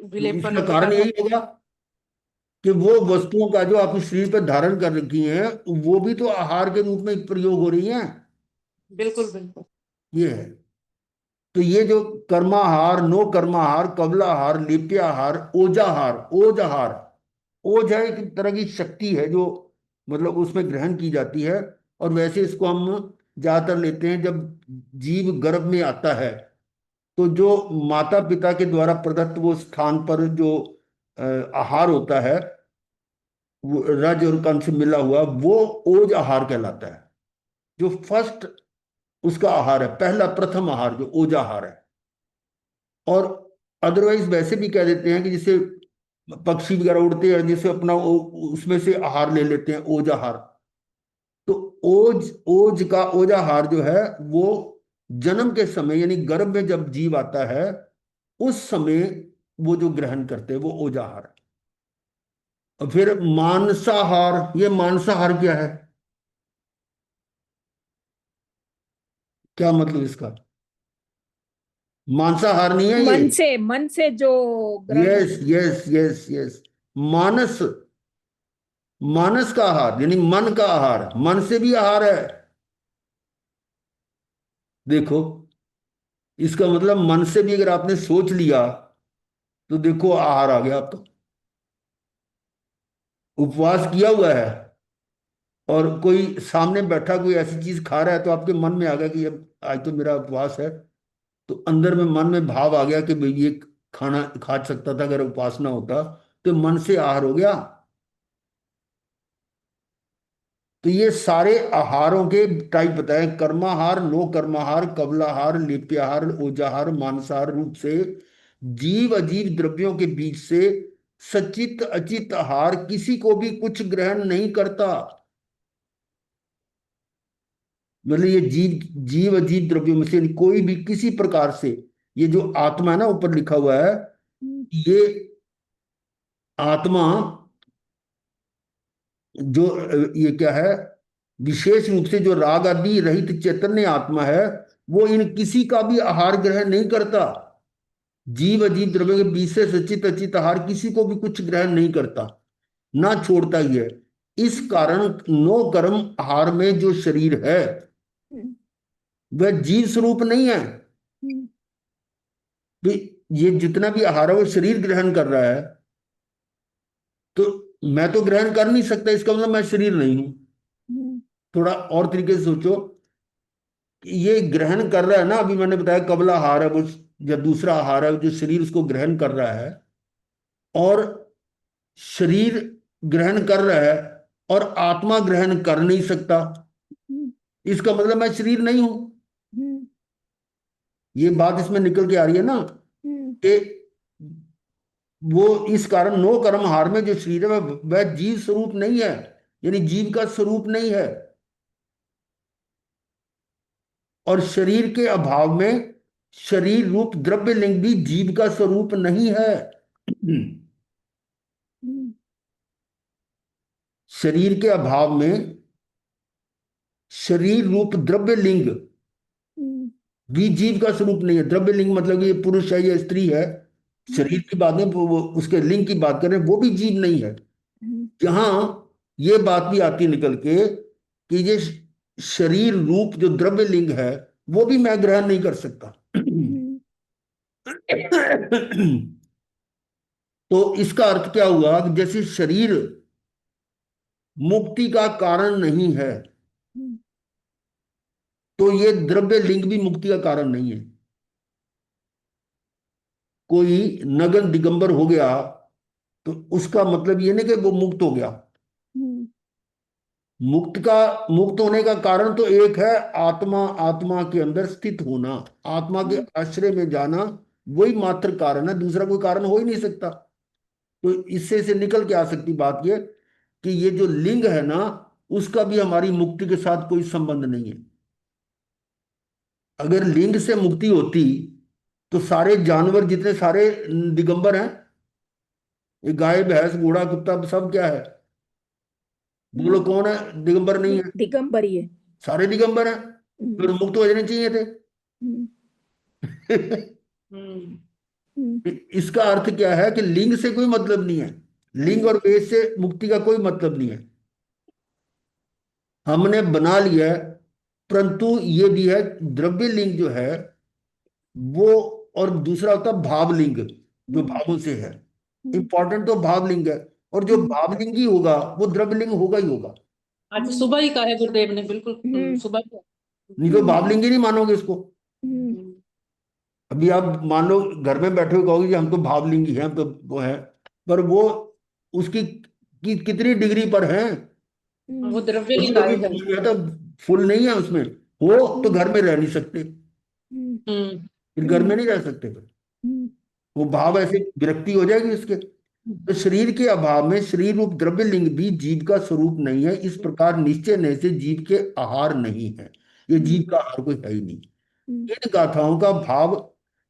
विलेपन इसका बता कारण था। यही होगा कि वो हाँ वस्तुओं का जो आप शरीर पर धारण कर रखी हैं, वो भी तो आहार के रूप में प्रयोग हो रही हैं। बिल्कुल बिल्कुल। ये है। तो ये जो कर्माहार, नो कर्माहार, कबलाहार, लेप्याहार, ओजाहार, ओजहार, ओज है एक तरह की शक्ति है जो मतलब उसमें ग्रहण की जाती है। और वैसे इसको हम ज्यादातर लेते हैं जब जीव गर्भ में आता है, तो जो माता पिता के द्वारा प्रदत्त वो स्थान पर जो आहार होता है, वो रज और कण से मिला हुआ, वो ओज आहार कहलाता है। जो फर्स्ट उसका आहार है, पहला प्रथम आहार जो ओज आहार है। और अदरवाइज वैसे भी कह देते हैं कि जैसे पक्षी वगैरह उड़ते हैं, जैसे अपना उसमें से आहार ले लेते हैं, ओज आहार। तो ओज ओज का ओजाहार जो है वो जन्म के समय यानी गर्भ में जब जीव आता है उस समय वो जो ग्रहण करते हैं वो ओजाहार है। और फिर मांसाहार, ये मांसाहार क्या है? क्या मतलब इसका? मांसाहार नहीं है ये। मन से जो ग्रहण यस होता यस यस यस। मानस, मानस का आहार यानी मन का आहार, मन से भी आहार है। देखो, इसका मतलब मन से भी अगर आपने सोच लिया तो देखो आहार आ गया आपका। उपवास किया हुआ है और कोई सामने बैठा कोई ऐसी चीज खा रहा है, तो आपके मन में आ गया कि अब आज तो मेरा उपवास है। तो अंदर में मन में भाव आ गया कि भाई ये खाना खा सकता था अगर उपवास ना होता। तो मन से आहार हो गया। तो ये सारे आहारों के टाइप बताए, कर्माहार, नो कर्माहार, कबलाहार, लेप्याहार, ओजाहार, मांसाहार रूप से जीव अजीव द्रव्यों के बीच से सचित अचित आहार किसी को भी कुछ ग्रहण नहीं करता। मतलब ये जीव, जीव अजीव द्रव्यों में से कोई भी किसी प्रकार से, ये जो आत्मा है ना ऊपर लिखा हुआ है, है। ये आत्मा जो ये क्या है, विशेष रूप से जो राग आदि रहित चैतन्य आत्मा है, वो इन किसी का भी आहार ग्रहण नहीं करता। जीव अजीव द्रव्यों के बीच से सचित अचित आहार किसी को भी कुछ ग्रहण नहीं करता, ना छोड़ता ही है। इस कारण नो कर्म आहार में जो शरीर है वह जीव स्वरूप नहीं है। भी ये जितना भी आहार है वो शरीर ग्रहण कर रहा है, तो मैं तो ग्रहण कर नहीं सकता, इसका मतलब मैं शरीर नहीं हूं। थोड़ा और तरीके से सोचो, ये ग्रहण कर रहा है ना, अभी मैंने बताया कबला आहार है वो, या दूसरा आहार है जो शरीर उसको ग्रहण कर रहा है, और शरीर ग्रहण कर रहा है और आत्मा ग्रहण कर नहीं सकता, इसका मतलब मैं शरीर नहीं हूं। ये बात इसमें निकल के आ रही है ना कि वो इस कारण नो कर्म हार में जो शरीर है वह जीव स्वरूप नहीं है, यानी जीव का स्वरूप नहीं है। और शरीर के अभाव में शरीर रूप द्रव्य लिंग भी जीव का स्वरूप नहीं है। हम्म, शरीर के अभाव में शरीर रूप द्रव्य लिंग हम्म, भी जीव का स्वरूप नहीं है। द्रव्य लिंग मतलब ये पुरुष है या स्त्री है, शरीर की बात नहीं, वो उसके लिंग की बात करें, वो भी जीव नहीं है। हम्म, यहां ये बात भी आती निकल के कि ये शरीर रूप जो द्रव्य लिंग है वो भी मैं ग्रहण नहीं कर सकता। हम्म, तो इसका अर्थ क्या हुआ कि जैसे शरीर मुक्ति का कारण नहीं है, हम्म, तो ये द्रव्य लिंग भी मुक्ति का कारण नहीं है। कोई नगन दिगंबर हो गया तो उसका मतलब ये नहीं कि वो मुक्त हो गया। हम्म, मुक्त होने का कारण तो एक है, आत्मा, आत्मा के अंदर स्थित होना, आत्मा के आश्रय में जाना, वही मात्र कारण है, दूसरा कोई कारण हो ही नहीं सकता। तो इससे से निकल के आ सकती बात ये कि ये जो लिंग है ना, उसका भी हमारी मुक्ति के साथ कोई संबंध नहीं है। अगर लिंग से मुक्ति होती तो सारे जानवर जितने सारे दिगंबर हैं, ये गाय भैंस घोड़ा कुत्ता सब क्या है, बोलो कौन है दिगंबर नहीं है? दिगंबरी है। सारे दिगंबर हैं, फिर मुक्त हो जाने चाहिए थे। हम्म, हम्म हम्म, इसका अर्थ क्या है कि लिंग से कोई मतलब नहीं है, लिंग और वेद से मुक्ति का कोई मतलब नहीं है, हमने बना लिया है। परंतु ये भी है, द्रव्य लिंग जो है वो, और दूसरा होता है भावलिंग जो भावों से है। इंपॉर्टेंट तो भावलिंग है, और जो भावलिंग ही होगा वो द्रव्यलिंग होगा ही होगा। आज सुबह ही कहा है गुरुदेव ने, बिल्कुल सुबह को। नहीं तो भावलिंग ही नहीं मानोगे इसको। हम्म, अभी आप मान लो घर में बैठे हुए कहोगे कि हम तो भावलिंगी हैं, हम तो वो है, पर वो उसकी कितनी डिग्री पर है? वो द्रव्य कभी लिंग कभी आएगा। तो फुल नहीं है उसमें, हो तो घर में रह नहीं सकते, हम्म फिर घर में नहीं रह सकते, फिर वो भाव ऐसे विरक्ति हो जाएगी उसके। तो शरीर के अभाव में शरीर रूप द्रव्य लिंग भी जीव का स्वरूप नहीं है, इस प्रकार निश्चय नहीं से जीव के आहार नहीं है, ये जीव का आहार कोई है ही नहीं। इन गाथाओं का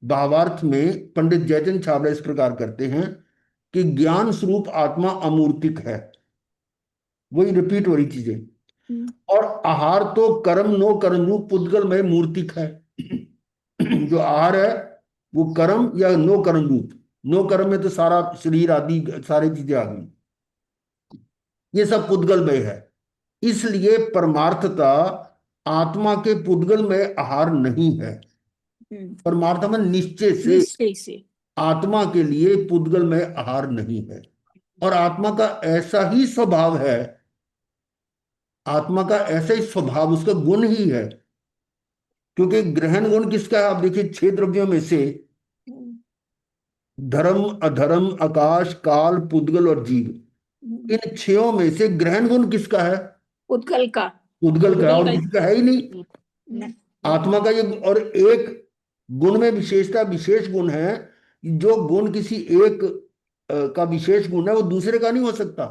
भावार्थ में पंडित जयचंद छाबड़ा इस प्रकार करते हैं कि ज्ञान स्वरूप आत्मा अमूर्तिक है, वही रिपीट हो रही चीजें, और आहार तो कर्म नो कर्म रूप पुद्गल में मूर्तिक है। जो आहार है वो कर्म या नो कर्म रूप, नो कर्म में तो सारा शरीर आदि सारी चीजें आ गई, ये सब पुद्गल में है। इसलिए परमार्थता आत्मा के पुद्गल में आहार नहीं है। परमार्थ में निश्चय से निश्चय से। आत्मा के लिए पुद्गल में आहार नहीं है, और आत्मा का ऐसा ही स्वभाव है, आत्मा का ऐसा ही स्वभाव उसका गुण ही है। क्योंकि ग्रहण गुण किसका है? आप देखिए, 6 द्रव्यों में से धर्म, अधर्म, आकाश, काल, पुद्गल और जीव, इन 6 में से ग्रहण गुण किसका है? उद्गल का। पुद्गल का, और का ही। किसका है ही नहीं। आत्मा का ये, और एक गुण में विशेषता, विशेष गुण है, जो गुण किसी एक का विशेष गुण है वो दूसरे का नहीं हो सकता।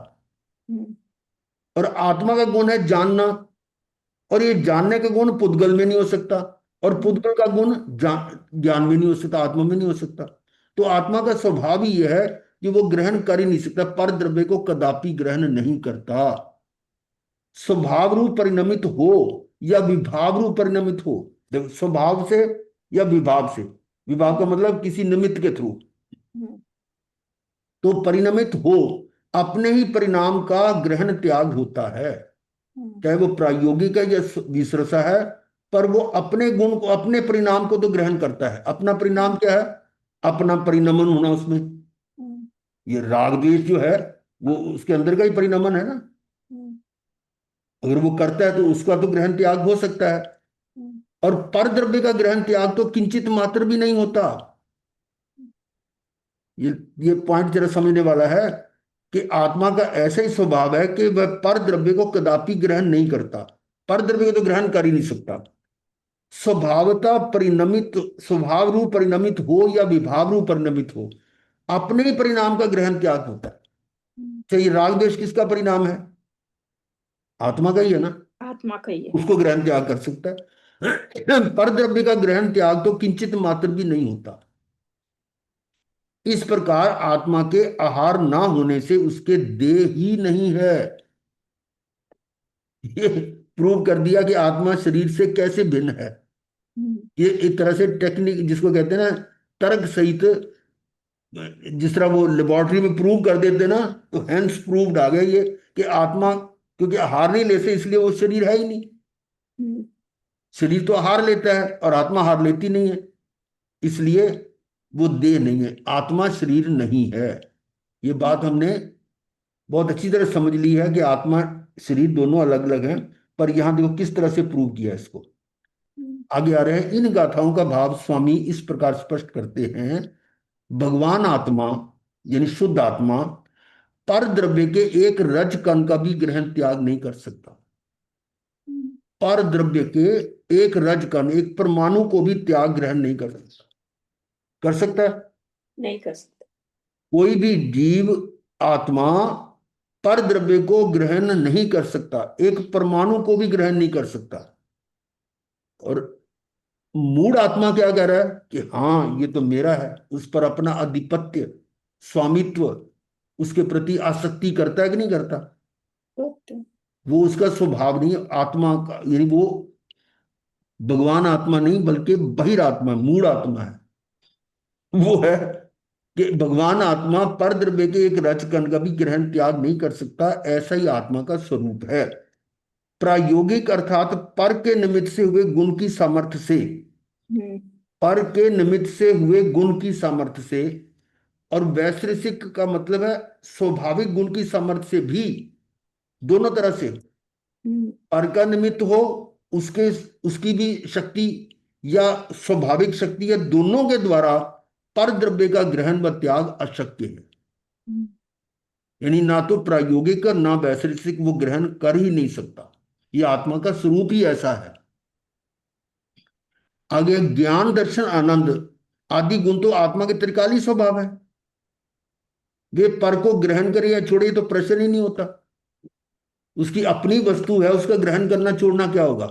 और आत्मा का गुण है जानना, और ये जानने का गुण पुद्गल में नहीं हो सकता, और पुद्गल का गुण ज्ञान में नहीं हो सकता, आत्मा में नहीं हो सकता। तो आत्मा का स्वभाव ही यह है कि वो ग्रहण कर ही नहीं सकता, पर द्रव्य को कदापि ग्रहण नहीं करता। स्वभाव रूप परिणमित हो या विभाव रूप परिणमित हो, देखो स्वभाव से या विभाव से, विभाव का मतलब किसी निमित्त के थ्रू, तो परिणमित हो, अपने ही परिणाम का ग्रहण त्याग होता है, चाहे वो प्रायोगिक है या विसरसा है, पर वो अपने गुण को, अपने परिणाम को तो ग्रहण करता है। अपना परिणाम क्या है? अपना परिणमन होना उसमें, ये राग द्वेष जो है वो उसके अंदर का ही परिणमन है ना। अगर वो करता है तो उसका तो ग्रहण त्याग हो सकता है, और पर द्रव्य का ग्रहण त्याग तो किंचित मात्र भी नहीं होता। ये ये पॉइंट जरा समझने वाला है कि आत्मा का ऐसा ही स्वभाव है कि वह पर द्रव्य को कदापि ग्रहण नहीं करता, पर द्रव्य को तो ग्रहण कर ही नहीं सकता। स्वभावता परिणमित, स्वभाव रूप परिणमित हो या विभाव रूप परिणमित हो, अपने ही परिणाम का ग्रहण त्याग होता है। चाहिए राग द्वेष किसका परिणाम है? आत्मा का ही है ना, आत्मा का ही है। उसको ग्रहण त्याग कर सकता है। पर द्रव्य का ग्रहण त्याग तो किंचित मात्र भी नहीं होता। इस प्रकार आत्मा के आहार ना होने से उसके देह ही नहीं है। ये प्रूव कर दिया कि आत्मा शरीर से कैसे भिन्न है। ये एक तरह से टेक्निक जिसको कहते हैं ना, तर्क सहित, जिस तरह वो लेबोरेटरी में प्रूव कर देते ना, तो हेंस प्रूव्ड आ गया ये कि आत्मा क्योंकि आहार नहीं लेते इसलिए वो शरीर है ही नहीं। शरीर तो आहार लेता है और आत्मा आहार लेती नहीं है, इसलिए वो देह नहीं है, आत्मा शरीर नहीं है। ये बात हमने बहुत अच्छी तरह समझ ली है कि आत्मा शरीर दोनों अलग अलग हैं। पर यहां देखो किस तरह से प्रूव किया है इसको। आगे आ रहे हैं, इन गाथाओं का भाव स्वामी इस प्रकार स्पष्ट करते हैं। भगवान आत्मा यानी शुद्ध आत्मा पर द्रव्य के एक रज कण का भी ग्रहण त्याग नहीं कर सकता। पर द्रव्य के एक रज कण, एक परमाणु को भी त्याग ग्रहण नहीं कर सकता। कर सकता है? नहीं कर सकता। कोई भी जीव आत्मा पर द्रव्य को ग्रहण नहीं कर सकता, एक परमाणु को भी ग्रहण नहीं कर सकता। और मूढ़ आत्मा क्या कह रहा है कि हाँ ये तो मेरा है, उस पर अपना आधिपत्य, स्वामित्व, उसके प्रति आसक्ति करता है कि नहीं करता? वो उसका स्वभाव नहीं है आत्मा का, यानी वो भगवान आत्मा नहीं बल्कि बहिरात्मा, मूढ़ आत्मा है। वो है कि भगवान आत्मा पर द्रव्य के एक रज कण का भी ग्रहण त्याग नहीं कर सकता, ऐसा ही आत्मा का स्वरूप है। प्रायोगिक अर्थात पर के निमित्त से हुए गुण की सामर्थ्य से, पर के निमित्त से हुए गुण की सामर्थ्य से, और वैश्रिक का मतलब है स्वाभाविक गुण की सामर्थ्य से भी, दोनों तरह से, पर का निमित्त हो उसके उसकी भी शक्ति या स्वाभाविक शक्ति, या दोनों के द्वारा पर द्रव्य का ग्रहण व त्याग अशक्य है। यानी ना तो प्रायोगिक और ना वैश्रिक वो ग्रहण कर ही नहीं सकता, ये आत्मा का स्वरूप ही ऐसा है। आगे, ज्ञान दर्शन आनंद आदि गुण तो आत्मा के त्रिकाली स्वभाव है, वे पर को ग्रहण करे या छोड़े तो प्रश्न ही नहीं होता। उसकी अपनी वस्तु है, उसका ग्रहण करना छोड़ना क्या होगा?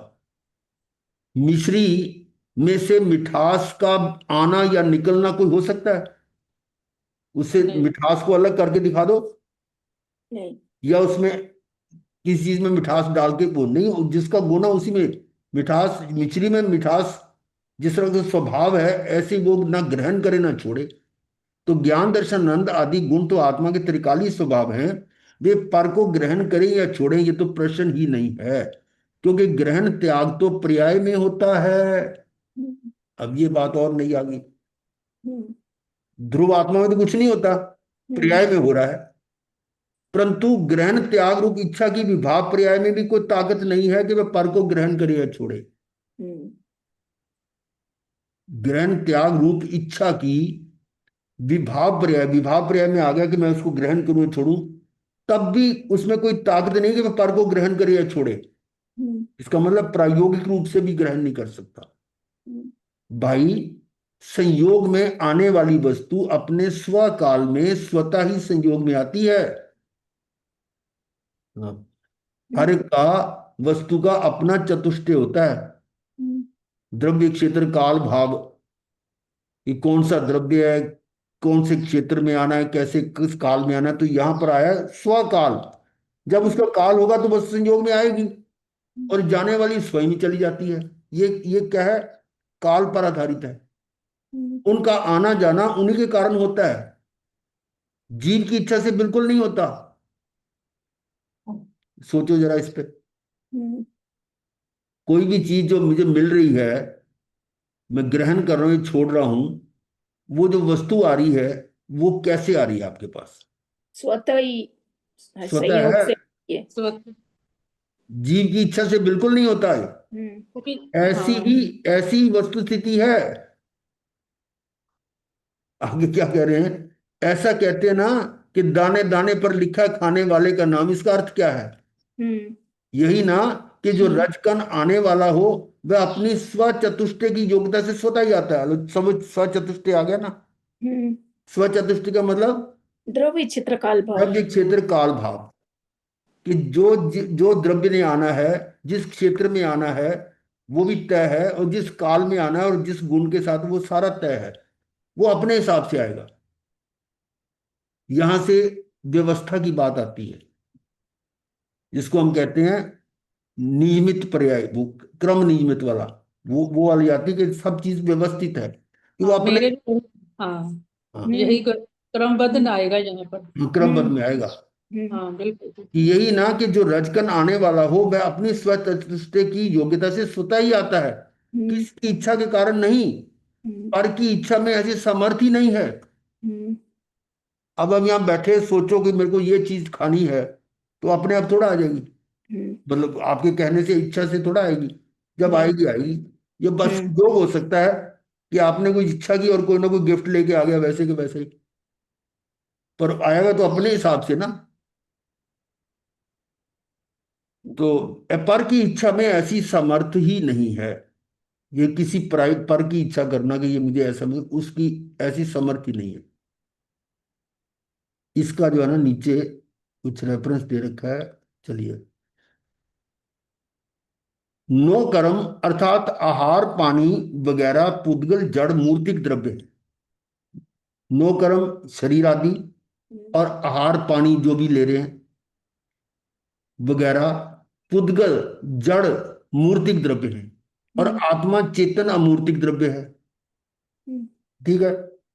मिश्री में से मिठास का आना या निकलना कोई हो सकता है? उससे नहीं। मिठास को अलग करके दिखा दो, नहीं। या उसमें किसी चीज में मिठास डाल के, वो नहीं, जिसका गुण है उसी में मिठास, मिश्री में मिठास जिस तरह का स्वभाव है ऐसे वो ना ग्रहण करे ना छोड़े। तो ज्ञान दर्शन आनंद आदि गुण तो आत्मा के त्रिकाली स्वभाव हैं, वे पर को ग्रहण करें या छोड़ें ये तो प्रश्न ही नहीं है, क्योंकि ग्रहण त्याग तो पर्याय में होता है। अब ये बात और नहीं आ गई, ध्रुव आत्मा में तो कुछ नहीं होता, पर्याय में हो रहा है। परंतु ग्रहण त्याग रूप इच्छा की विभाव पर्याय में भी कोई ताकत नहीं है कि वह पर को ग्रहण करे या छोड़े। ग्रहण त्याग रूप इच्छा की विभाव पर्याय, विभाव पर्याय में आ गया कि मैं उसको ग्रहण करूं या छोड़ूं, तब भी उसमें कोई ताकत नहीं कि वह पर को ग्रहण करे या छोड़े। इसका मतलब प्रायोगिक रूप से भी ग्रहण नहीं कर सकता। भाई, संयोग में आने वाली वस्तु अपने स्वकाल में स्वतः ही संयोग में आती है। हर एक का वस्तु का अपना चतुष्टय होता है, द्रव्य क्षेत्र काल भाव, ये कौन सा द्रव्य है, कौन से क्षेत्र में आना है, कैसे किस काल में आना है। तो यहां पर आया स्वकाल, जब उसका काल होगा तो बस संयोग में आएगी, और जाने वाली स्वयं ही चली जाती है। ये क्या है? काल पर आधारित है, उनका आना जाना उन्हीं के कारण होता है, जीव की इच्छा से बिल्कुल नहीं होता। सोचो जरा इस पे। कोई भी चीज जो मुझे मिल रही है, मैं ग्रहण कर रहा हूं, छोड़ रहा हूं, वो जो वस्तु आ रही है वो कैसे आ रही है आपके पास? स्वतः ही स्वतः संयोग है, से ये। जीव की इच्छा से बिल्कुल नहीं होता है। क्योंकि ऐसी ही वस्तु स्थिति है। आगे क्या कह रहे हैं? ऐसा कहते हैं ना कि दाने दाने पर लिखा है खाने वाले का नाम, इसका अर्थ क्या है? यही ना कि जो रजकण आने वाला हो वह अपनी स्व चतुष्टय की योग्यता से स्वतः ही आता है। समझ, स्व चतुष्टय आ गया ना? स्व चतुष्टय का मतलब द्रव्य क्षेत्र काल भाव। द्रव्य क्षेत्र काल भाव, कि जो द्रव्य ने आना है, जिस क्षेत्र में आना है वो भी तय है, और जिस काल में आना है और जिस गुण के साथ वो सारा तय है, वो अपने हिसाब से आएगा। यहां से व्यवस्था की बात आती है, जिसको हम कहते हैं नियमित पर्याय, वो क्रम नियमित वाला, वो वाली आती है कि सब चीज व्यवस्थित है, कि वो हाँ, अपने मेरे हाँ हाँ, यही क्रमबद्ध आएगा यहाँ पर। क्रमबद्ध में आएगा। हाँ बिल्कुल। कि यही ना कि जो रजकन आने वाला हो वह अपनी स्वतंत्रता की योग्यता से स्वतः ही आता है, किसकी इच्छा के कारण नहीं। पर की इच्छा में ऐसी समर्थ ही नहीं है। अब हम यहाँ बैठे सोचो कि मेरे को ये चीज खानी है, तो अपने आप थोड़ा आ जाएगी, मतलब आपके कहने से इच्छा से थोड़ा आएगी। जब आएगी आएगी। ये बस योग हो सकता है कि आपने कोई इच्छा की और कोई ना कोई गिफ्ट लेके आ गया वैसे के वैसे ही, पर आएगा तो अपने हिसाब से ना। तो पर की इच्छा में ऐसी समर्थ ही नहीं है। ये किसी पर की इच्छा करना कि ये मुझे ऐसा मिले, उसकी ऐसी समर्थ ही नहीं है। इसका जो है ना नीचे कुछ रेफरेंस दे रखा है, चलिए। नो कर्म अर्थात आहार पानी वगैरह पुद्गल जड़ मूर्तिक द्रव्य है। नो कर्म शरीर आदि और आहार पानी जो भी ले रहे हैं वगैरह पुद्गल जड़ मूर्तिक द्रव्य है, और आत्मा चेतन अमूर्तिक द्रव्य है। ठीक है।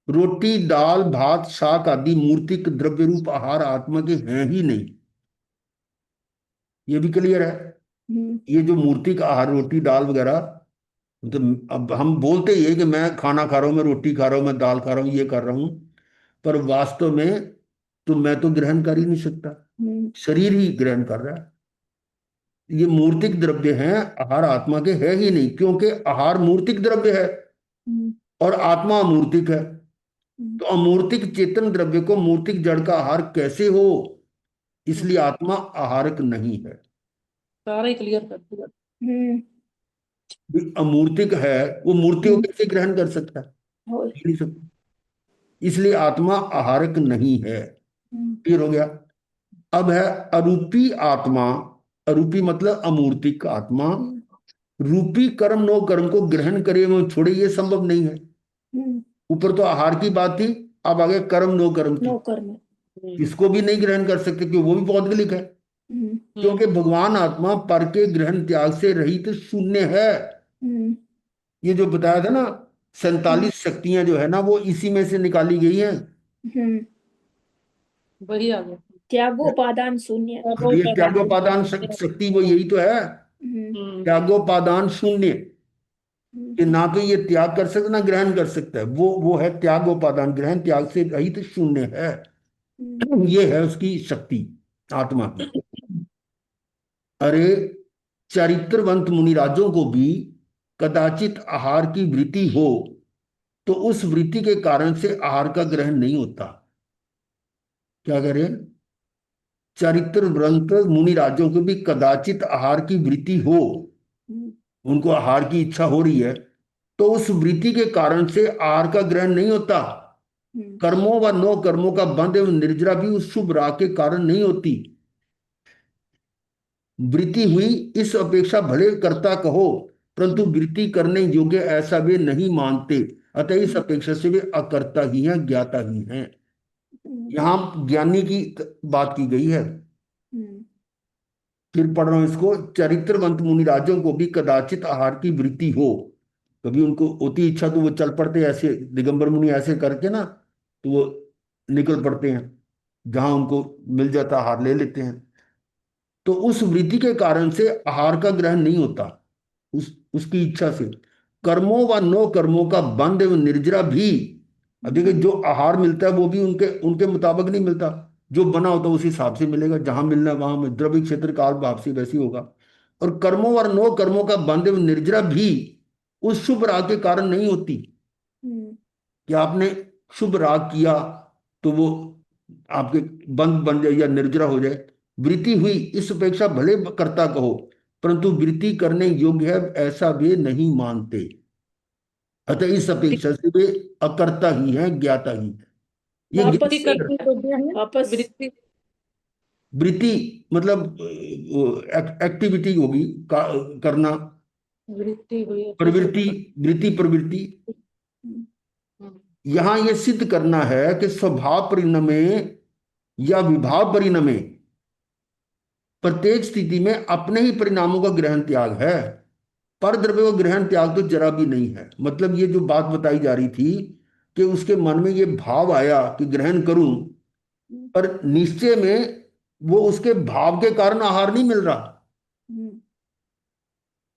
रोटी दाल भात शाक आदि मूर्तिक द्रव्य रूप आहार आत्मा के हैं ही नहीं, ये भी क्लियर है। ये जो मूर्तिक आहार रोटी दाल वगैरह, तो अब हम बोलते ही है कि मैं खाना खा रहा हूं, मैं रोटी खा रहा हूं, मैं दाल खा रहा हूं, ये कर रहा हूं, पर वास्तव में तो मैं तो ग्रहण कर ही नहीं सकता, शरीर ही ग्रहण कर रहा है। ये मूर्तिक द्रव्य हैं, आहार आत्मा के है ही नहीं, क्योंकि आहार मूर्तिक द्रव्य है और आत्मा अमूर्तिक है। तो अमूर्तिक चेतन द्रव्य को मूर्तिक जड़ का आहार कैसे हो, इसलिए आत्मा आहारक नहीं है। सारा ही क्लियर कर दिया। अमूर्तिक है, वो मूर्तियों को कैसे ग्रहण कर सकता है, नहीं सकता। इसलिए आत्मा आहारक नहीं है। क्लियर हो गया। अब है अरूपी आत्मा। अरूपी मतलब अमूर्तिक आत्मा रूपी कर्म नो कर्म को ग्रहण करे एवं छोड़े, ये संभव नहीं है। ऊपर तो आहार की बात थी, अब आगे कर्म नो कर्म की। इसको भी नहीं ग्रहण कर सकते क्योंकि वो भी पौद्गलिक है। क्योंकि भगवान आत्मा पर के ग्रहण त्याग से रहित शून्य है। ये जो बताया था ना 47 शक्तियां जो है ना, वो इसी में से निकाली गई हैं। वही आ गया। त्यागोपादान शून्य। ये त्यागोपादान शक्ति वो यही तो है, त्यागोपादान शून्य, कि ना तो ये त्याग कर सकता ना ग्रहण कर सकता है। वो है त्यागोपादान, ग्रहण त्याग से रहित शून्य है। ये है उसकी शक्ति आत्मा की। अरे चरित्रवंत मुनिराजों को भी कदाचित आहार की वृत्ति हो तो उस वृत्ति के कारण से आहार का ग्रहण नहीं होता। क्या कह रहे हैं? चरित्रवंत मुनिराजों को भी कदाचित आहार की वृत्ति हो, उनको आहार की इच्छा हो रही है, तो उस वृत्ति के कारण से आहार का ग्रहण नहीं होता। कर्मों व नो कर्मों का बंध एवं निर्जरा भी उस शुभ राग के कारण नहीं होती। वृत्ति हुई इस अपेक्षा भले कर्ता कहो, परंतु वृत्ति करने योग्य ऐसा वे नहीं मानते, अतः इस अपेक्षा से वे अकर्ता ही हैं, ज्ञाता ही हैं। यहां ज्ञानी की बात की गई है। फिर पढ़ रहा हूं इसको। चरित्रवंत मुनिराजों को भी कदाचित आहार की वृत्ति हो, कभी उनको होती इच्छा तो वो चल पड़ते, ऐसे दिगंबर मुनि ऐसे करके ना, तो वो निकल पड़ते हैं, जहां उनको मिल जाता आहार ले लेते हैं। तो उस वृत्ति के कारण से आहार का ग्रहण नहीं होता, उसकी इच्छा से। कर्मों व नो कर्मों का बंध एवं निर्जरा भी, अब देखिए जो आहार मिलता है वो भी उनके उनके मुताबिक नहीं मिलता, जो बना होता है उस हिसाब से मिलेगा, जहां मिलना है वहां द्रव्य क्षेत्र काल भाव से वैसी होगा। और कर्मों व नो कर्मों का बंध एवं निर्जरा भी उस शुभ राग के कारण नहीं होती, कि आपने शुभ राग किया तो वो आपके बंद बन जाए या निर्जरा हो जाए। वृत्ति हुई इस अपेक्षा भले कर्ता कहो, परंतु वृत्ति करने योग्य है ऐसा वे नहीं मानते, अतः इस अपेक्षा से वे अकर्ता ही हैं, ज्ञाता ही है। ये वृत्ति करने योग्य है। वापस वृत्ति वृत्ति मतलब एक्टिविटी होगी, करना, वृत्ति हुई है। प्रवृत्ति, वृत्ति प्रवृत्ति। यहां ये सिद्ध करना है कि स्वभाव परिणाम में या विभाव परिणमे, प्रत्येक स्थिति में अपने ही परिणामों का ग्रहण त्याग है। पर द्रव्य का ग्रहण त्याग तो जरा भी नहीं है। मतलब ये जो बात बताई जा रही थी कि उसके मन में ये भाव आया कि ग्रहण करूं, पर निश्चय में वो उसके भाव के कारण आहार नहीं मिल रहा,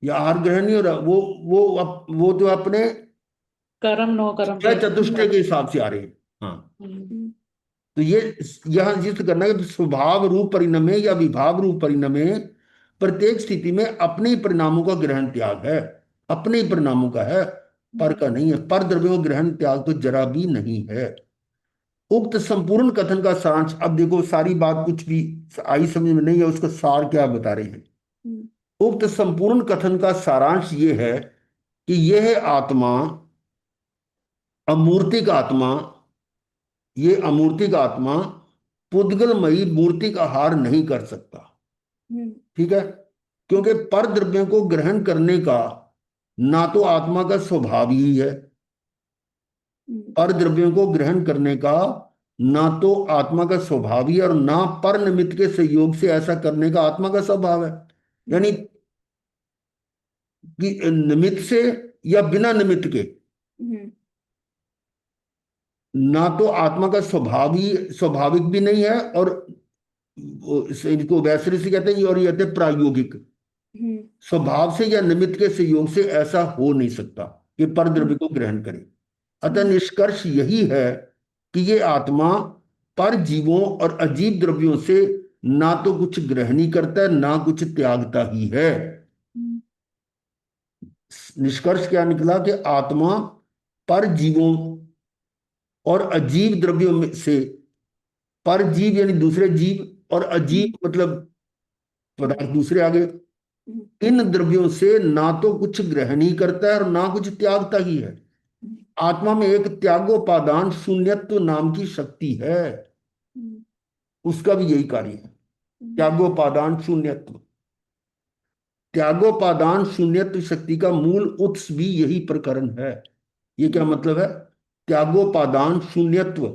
या आहार ग्रहण नहीं हो रहा। वो जो अपने कर्म नो कर्म छह चतुष्टय के हिसाब से आ रहे हैं। हाँ, तो ये यह जिस करना है कि स्वभाव रूप परिणमे या विभाव रूप परिणमे, प्रत्येक स्थिति में अपने ही परिणामों का ग्रहण त्याग है, अपने ही परिणामों का है, पर का नहीं है। पर द्रव्यों का ग्रहण त्याग तो जरा भी नहीं है। उक्त संपूर्ण कथन का सारांश, अब देखो सारी बात कुछ भी आई समझ में नहीं है, उसका सार क्या बता रहे हैं। उक्त संपूर्ण कथन का सारांश ये है कि यह आत्मा, अमूर्तिक आत्मा, ये अमूर्तिक आत्मा पुद्गलमयी मूर्तिक आहार नहीं कर सकता। ठीक है, क्योंकि पर द्रव्यों को ग्रहण करने का ना तो आत्मा का स्वभाव ही है, पर द्रव्यों को ग्रहण करने का ना तो आत्मा का स्वभाव ही है, और ना पर निमित्त के संयोग से ऐसा करने का आत्मा का स्वभाव है। यानी कि निमित्त से या बिना निमित्त के, ना तो आत्मा का स्वभाव ही स्वाभाविक भी नहीं है, और इनको वैसे से कहते हैं, और ये कहते हैं प्रायोगिक। स्वभाव से या निमित्त के संयोग से ऐसा हो नहीं सकता कि पर द्रव्य को ग्रहण करे। अतः निष्कर्ष यही है कि ये आत्मा पर जीवों और अजीब द्रव्यों से ना तो कुछ ग्रहण ही करता है, ना कुछ त्यागता ही है। निष्कर्ष क्या निकला कि आत्मा पर जीवों और अजीब द्रव्यों में से, पर जीव यानी दूसरे जीव, और अजीब मतलब पदार्थ दूसरे आगे, इन द्रव्यों से ना तो कुछ ग्रहण ही करता है और ना कुछ त्यागता ही है। आत्मा में एक त्यागोपादान शून्यत्व नाम की शक्ति है, उसका भी यही कार्य है, त्यागोपादान शून्यत्व। त्यागोपादान शून्यत्व शक्ति का मूल उत्स भी यही प्रकरण है। ये क्या मतलब है? त्यागोपादान शून्यत्व,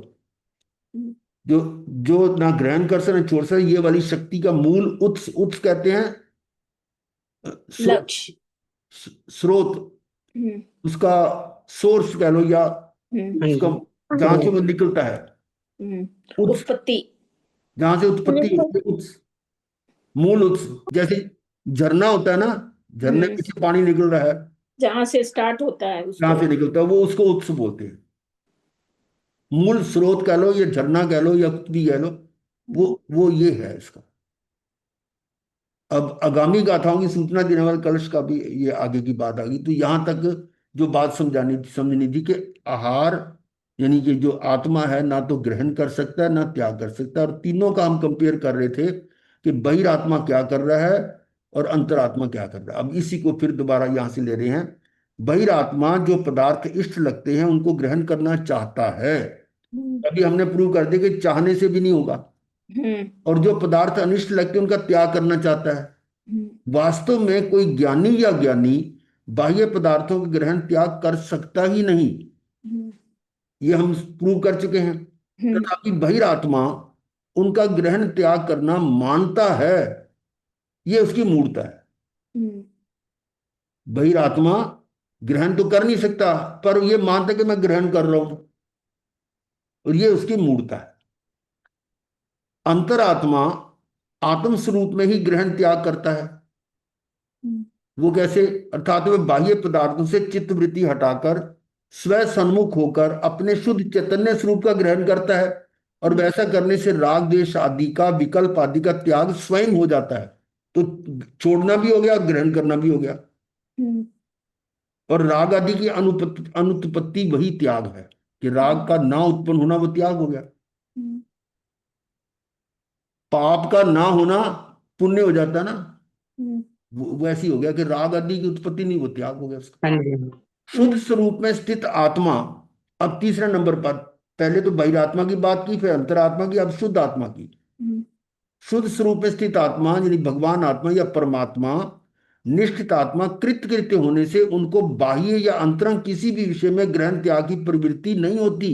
जो जो ना ग्रहण कर सके ना छोड़ सके, ये वाली शक्ति का मूल उत्स, उत्स कहते हैं लक्ष्य, स्रोत, उसका सोर्स कह लो, या उसका जहां से वो निकलता है, उत्स, उत्पत्ति, जहां से उत्पत्ति होती है, उत्स, मूल उत्स। जैसे झरना होता है ना, झरने में से पानी निकल रहा है, जहां से स्टार्ट होता है जहां उसको से निकलता है, वो उसको उत्स बोलते हैं। मूल स्रोत कह लो, या झरना कह लो, या कुछ भी कह लो, वो ये है इसका। अब आगामी गाथाओं की सूचना देने वाले कलश का भी ये आगे की बात आ गई। तो यहां तक जो बात समझनी थी कि आहार यानी कि जो आत्मा है ना तो ग्रहण कर सकता है ना त्याग कर सकता है, और तीनों का हम कंपेयर कर रहे थे कि बहिरात्मा क्या कर रहा है और अंतरात्मा क्या कर रहा है। अब इसी को फिर दोबारा यहां से ले रहे हैं। बहिरात्मा जो पदार्थ इष्ट लगते हैं उनको ग्रहण करना चाहता है, अभी हमने प्रूव कर दिया कि चाहने से भी नहीं होगा, और जो पदार्थ अनिष्ट लगते हैं उनका त्याग करना चाहता है। वास्तव में कोई ज्ञानी या ज्ञानी बाह्य पदार्थों का ग्रहण त्याग कर सकता ही नहीं, ये हम प्रूव कर चुके हैं। तथापि बहिरात्मा उनका ग्रहण त्याग करना मानता है, ये उसकी मूर्ता है। बहिरात्मा ग्रहण तो कर नहीं सकता, पर ये मानता है कि मैं ग्रहण कर रहा हूं, और ये उसकी मूर्ता है। अंतरात्मा आत्म स्वरूप में ही ग्रहण त्याग करता है। वो कैसे? अर्थात वह बाह्य पदार्थों से चित्तवृत्ति हटाकर स्व सन्मुख होकर अपने शुद्ध चैतन्य स्वरूप का ग्रहण करता है, और वैसा करने से राग द्वेष आदि का, विकल्प आदि का त्याग स्वयं हो जाता है। तो छोड़ना भी हो गया, ग्रहण करना भी हो गया, और राग आदि की अनुत्पत्ति वही त्याग है, कि राग का ना उत्पन्न होना वो त्याग हो गया। पाप का ना होना पुण्य हो जाता ना, वो ऐसी हो गया कि राग आदि की उत्पत्ति नहीं, वो त्याग हो गया उसका। शुद्ध स्वरूप में स्थित आत्मा, अब तीसरा नंबर पर, पहले तो बहिरात्मा की बात की, फिर अंतरात्मा की, अब शुद्ध आत्मा की। शुद्ध स्वरूप में स्थित आत्मा यानी भगवान आत्मा या परमात्मा, निष्ठित आत्मा कृत्य होने से उनको बाह्य या अंतरंग किसी भी विषय में ग्रहण त्याग की प्रवृत्ति नहीं होती।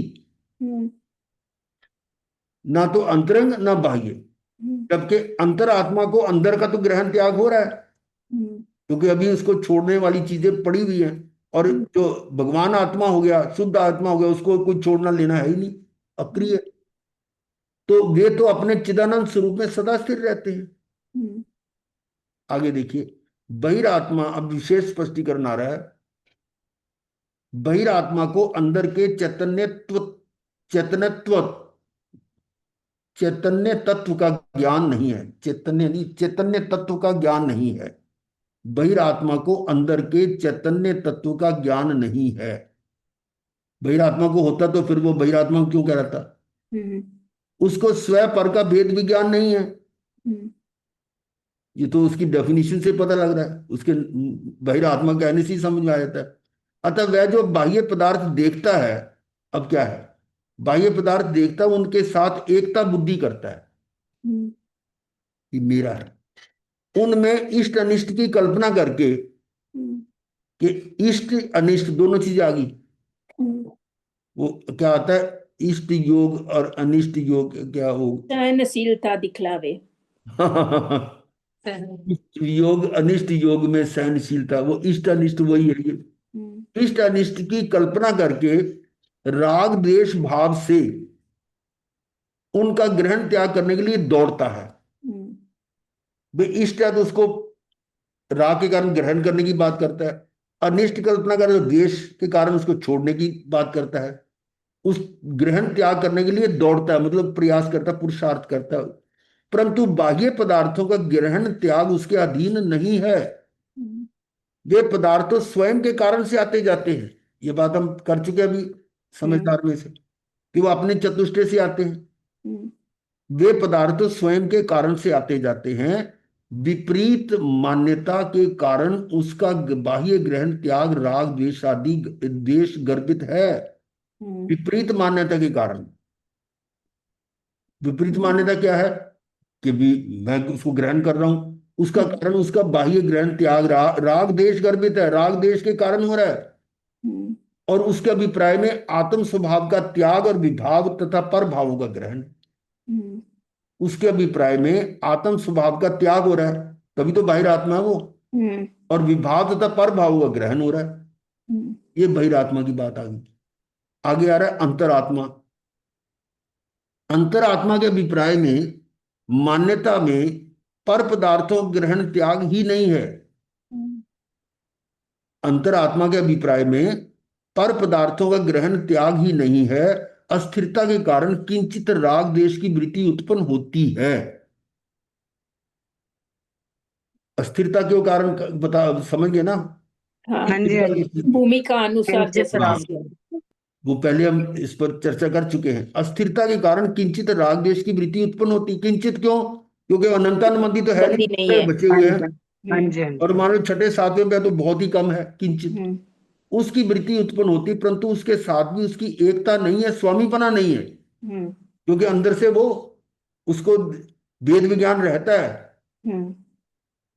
ना तो अंतरंग ना बाह्य। हम्म, जबकि अंतरात्मा को अंदर का तो ग्रहण त्याग हो रहा है, हम्म, क्योंकि अभी उसको छोड़ने वाली चीजें पड़ी हुई हैं। और हम्म, जो भगवान आत्मा हो गया, शुद्ध आत्मा हो गया, उसको कुछ छोड़ना लेना है ही नहीं, अक्रिय। तो वे तो अपने चिदानंद स्वरूप में सदा स्थिर रहते हैं। हम्म, आगे देखिए, बहिरात्मा, अब विशेष स्पष्टीकरण आ रहा है। बहिरात्मा को अंदर के चैतन्यत्व चैतन्य तत्व का ज्ञान नहीं है। चैतन्य नहीं, चैतन्य तत्व का ज्ञान नहीं है। बहिरात्मा को अंदर के चैतन्य तत्व का ज्ञान नहीं है। बहिरात्मा को होता तो फिर वो बहिरात्मा क्यों कहलाता? हम्म, उसको स्व पर का भेद विज्ञान नहीं है। हम्म, ये तो उसकी डेफिनेशन से पता लग रहा है, उसके बहिरात्मा कहने से ही समझ में आ जाता है। अतः वह जो बाह्य पदार्थ देखता है, अब क्या है, बाह्य पदार्थ देखता है, उनके साथ एकता बुद्धि करता है हम्म, कि मेरा है। उनमें इष्ट अनिष्ट की कल्पना करके, हम्म, कि इष्ट अनिष्ट दोनों चीजें आ गई। हम्म। वो क्या आता है, इष्ट योग और अनिष्ट योग क्या हो? सहनशीलता दिखलावे। इष्ट योग अनिष्ट योग में सहनशीलता, वो इष्ट अनिष्ट वही है ये। हम्म, इष्ट अनिष्ट की कल्पना करके राग द्वेष भाव से उनका ग्रहण त्याग करने के लिए दौड़ता है। हम्म, भाई इष्ट है तो उसको राग के कारण ग्रहण करने की बात करता है, अनिष्ट कल्पना करे तो द्वेष के कारण उसको छोड़ने की बात करता है। उस ग्रहण त्याग करने के लिए दौड़ता है, मतलब प्रयास करता है, पुरुषार्थ करता है। परंतु बाह्य पदार्थों का ग्रहण त्याग उसके अधीन नहीं है। हम्म, वे पदार्थ तो स्वयं के कारण से आते जाते हैं। ये बात हम कर चुके हैं अभी हम्म, समझदार में से, कि वो अपने चतुष्टय से आते हैं। हम्म, वे पदार्थ तो स्वयं के कारण से आते जाते हैं। विपरीत मान्यता के कारण उसका बाह्य ग्रहण त्याग राग द्वेष आदि द्वेष गर्भित है। हम्म, विपरीत मान्यता के कारण। विपरीत हम्म, मान्यता क्या है? कि भी मैं उसको ग्रहण कर रहा हूं, उसका हम्म, कारण उसका बाह्य ग्रहण त्याग राग देश गर्भित है, राग देश के कारण हो रहा है। हम्म, और उसके अभिप्राय में आत्म स्वभाव का त्याग और विभाव तथा पर भावों का ग्रहण। हम्म, उसके अभिप्राय में आत्म स्वभाव का त्याग हो रहा है, तभी तो बाहिर आत्मा है वो। हम्म, और विभाव तथा पर भावों का ग्रहण हो रहा है। हम्म, ये बहिरात्मा की बात आ गई। आगे आ रहा है अंतरात्मा। अंतरात्मा के अभिप्राय में मान्यता में पर पदार्थों ग्रहण त्याग ही नहीं है। हम्म, अंतरात्मा के अभिप्राय में पर पदार्थों का ग्रहण त्याग ही नहीं है। अस्थिरता के कारण किंचित राग देश की वृत्ति उत्पन्न होती है। अस्थिरता के कारण बता, समझ गए ना? हाँ। हाँ जी, हाँ अस्थिरता जी। की स्थिति। भूमिका अनुसार किंचित जैसा हाँ, राग। जैसे। वो पहले हम इस पर चर्चा कर चुके हैं। अस्थिरता के कारण किंचित राग देश की वृत्ति उत्पन्न होती। किंचित क्यों? क्योंकि अनंतानुबंधी तो है बंदी नहीं नहीं, है। बचे हाँ हुए जी, हैं। हाँ हम्म, जी, हाँ और जी। मान लो छठे सातवें पे तो बहुत ही कम है किंचित। हम्म, उसकी वृत्ति उत्पन्न होती, परंतु उसके साथ भी उसकी एकता नहीं है, स्वामीपना नहीं है। हम्म, क्योंकि अंदर से वो, उसको वेद विज्ञान रहता है। हम्म,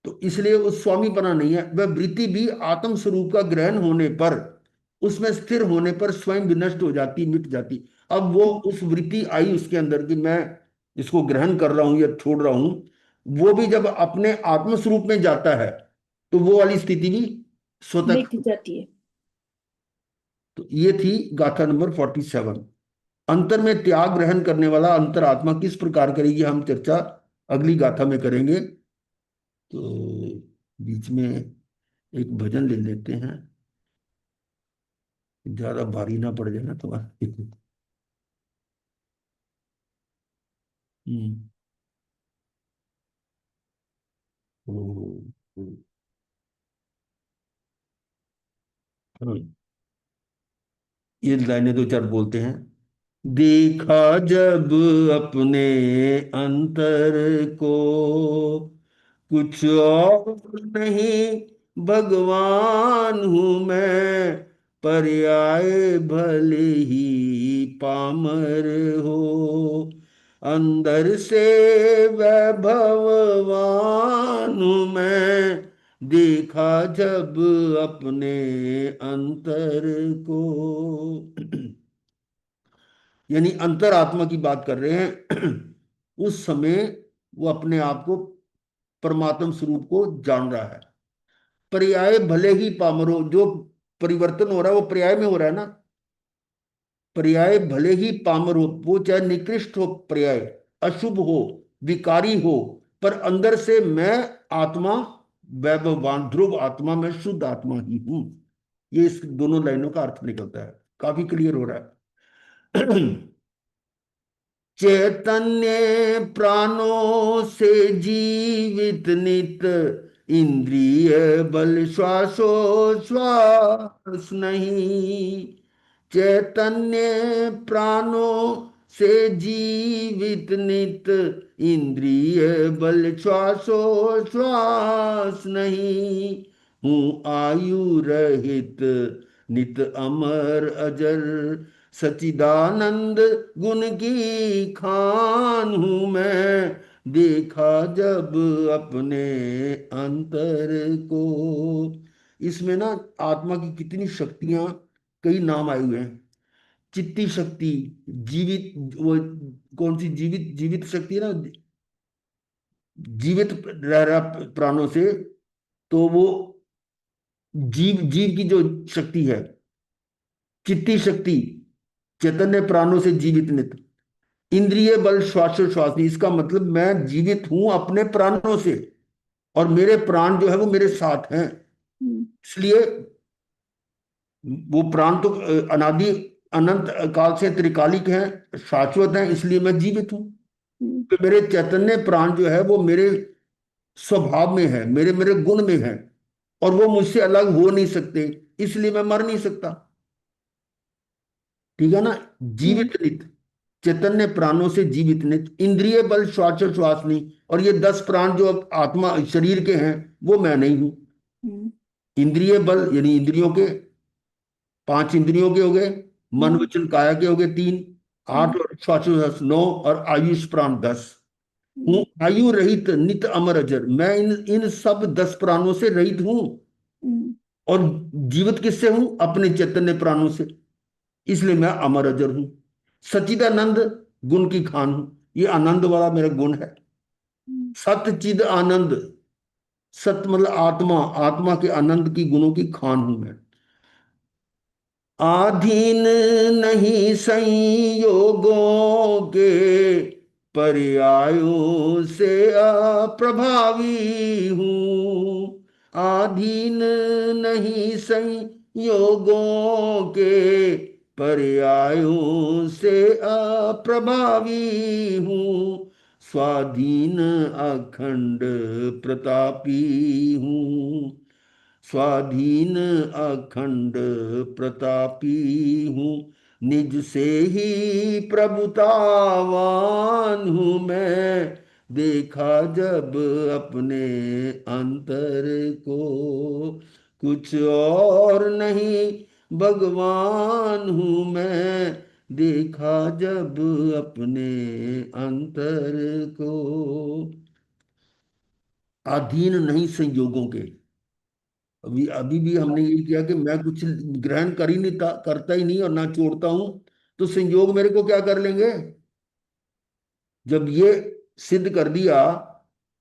तो इसलिए उस स्वामीपना नहीं है। वह वृत्ति भी आत्म स्वरूप का ग्रहण होने पर, उसमें स्थिर होने पर स्वयं विनष्ट हो जाती, मिट जाती। अब वो उस वृत्ति आई उसके अंदर कि मैं इसको ग्रहण कर रहा हूं या छोड़ रहा हूं, वो भी जब अपने आत्म स्वरूप में जाता है तो वो वाली स्थिति भी स्वतः। मिट जाती है। तो ये थी गाथा नंबर 47। अंतर में त्याग ग्रहण करने वाला अंतरात्मा किस प्रकार करेगी, हम चर्चा अगली गाथा में करेंगे। तो बीच में एक भजन ले लेते हैं, ज्यादा भारी ना पड़ जाए ना तुम्हारे। हम्म। ओ, ओ, हाँ, ये लाइनें दो चार बोलते हैं। देखा जब अपने अंतर को, कुछ और नहीं भगवान हूं मैं, पर्याय भले ही पामर हो, अंदर से वैभववान हूं मैं, देखा जब अपने अंतर को। यानी अंतरात्मा की बात कर रहे हैं, उस समय वो अपने आप को परमात्म स्वरूप को जान रहा है। पर्याय भले ही पामरो, जो परिवर्तन हो रहा है वो पर्याय में हो रहा है ना। पर्याय भले ही पामर हो, वो चाहे निकृष्ट हो, पर्याय अशुभ हो, विकारी हो, पर अंदर से मैं आत्मा वैभवान ध्रुव आत्मा, मैं शुद्ध आत्मा ही हूं। ये इस दोनों लाइनों का अर्थ निकलता है, काफी क्लियर हो रहा है। चैतन्य प्राणों से जीवित नित, इंद्रिय बल श्वासोश्वास नहीं। चैतन्य प्राणों से जीवित नित, इंद्रिय बल श्वासोश्वास नहीं। हूँ आयु रहित नित अमर अजर, सचिदानंद गुण की खान हूं मैं, देखा जब अपने अंतर को। इसमें ना आत्मा की कितनी शक्तियां, कई नाम आए हुए हैं। चित्ती शक्ति, जीवित, वो कौन सी जीवित, जीवित शक्ति है ना, जीवित रह रहा प्राणों से, तो वो जीव, जीव की जो शक्ति है, चित्ती शक्ति, चैतन्य प्राणों से जीवित नित, इंद्रिय बल श्वासोश्वास नहीं। इसका मतलब मैं जीवित हूं अपने प्राणों से, और मेरे प्राण जो है वो मेरे साथ हैं। इसलिए वो प्राण तो अनादि अनंत काल से त्रिकालिक हैं, शाश्वत हैं, इसलिए मैं जीवित हूं। तो मेरे चैतन्य प्राण जो है वो मेरे स्वभाव में है, मेरे मेरे गुण में है, और वो मुझसे अलग हो नहीं सकते, इसलिए मैं मर नहीं सकता। ठीक है ना। जीवित नित, चैतन्य प्राणों से जीवित नित, इंद्रिय बल श्वासोश्वास नहीं। और ये 10 प्राण जो अब आत्मा शरीर के हैं, वो मैं नहीं हूं। इंद्रिय बल यानी इंद्रियों के, 5 इंद्रियों के हो गए, मन वचन काया के हो गए 3, 8 और श्वासोश्वास 9, और आयुष प्राण 10। हूँ आयु रहित नित अमर अजर, मैं इन इन सब 10 प्राणों से रहित हूं। और जीवित किससे हूं? अपने चैतन्य प्राणों से, इसलिए मैं अमर अजर हूं। सचिदानंद गुण की खान हूं, ये आनंद वाला मेरा गुण है। सतचिद आनंद, सत मतलब आत्मा, आत्मा के आनंद की गुणों की खान हूं मैं। आधीन नहीं संयोगों के, पर्यायों से अप्रभावी हूँ। आधीन नहीं संयोगों के, पर्यायों से अप्रभावी हूँ। स्वाधीन अखंड प्रतापी हूँ, स्वाधीन अखंड प्रतापी हूँ। निज से ही प्रभुतावान हूँ मैं, देखा जब अपने अंतर को। कुछ और नहीं भगवान हूँ मैं, देखा जब अपने अंतर को। अधीन नहीं संयोगों के। अभी अभी भी हमने ये किया कि मैं कुछ ग्रहण कर ही नहीं करता ही नहीं और ना छोड़ता हूं, तो संयोग मेरे को क्या कर लेंगे? जब ये सिद्ध कर दिया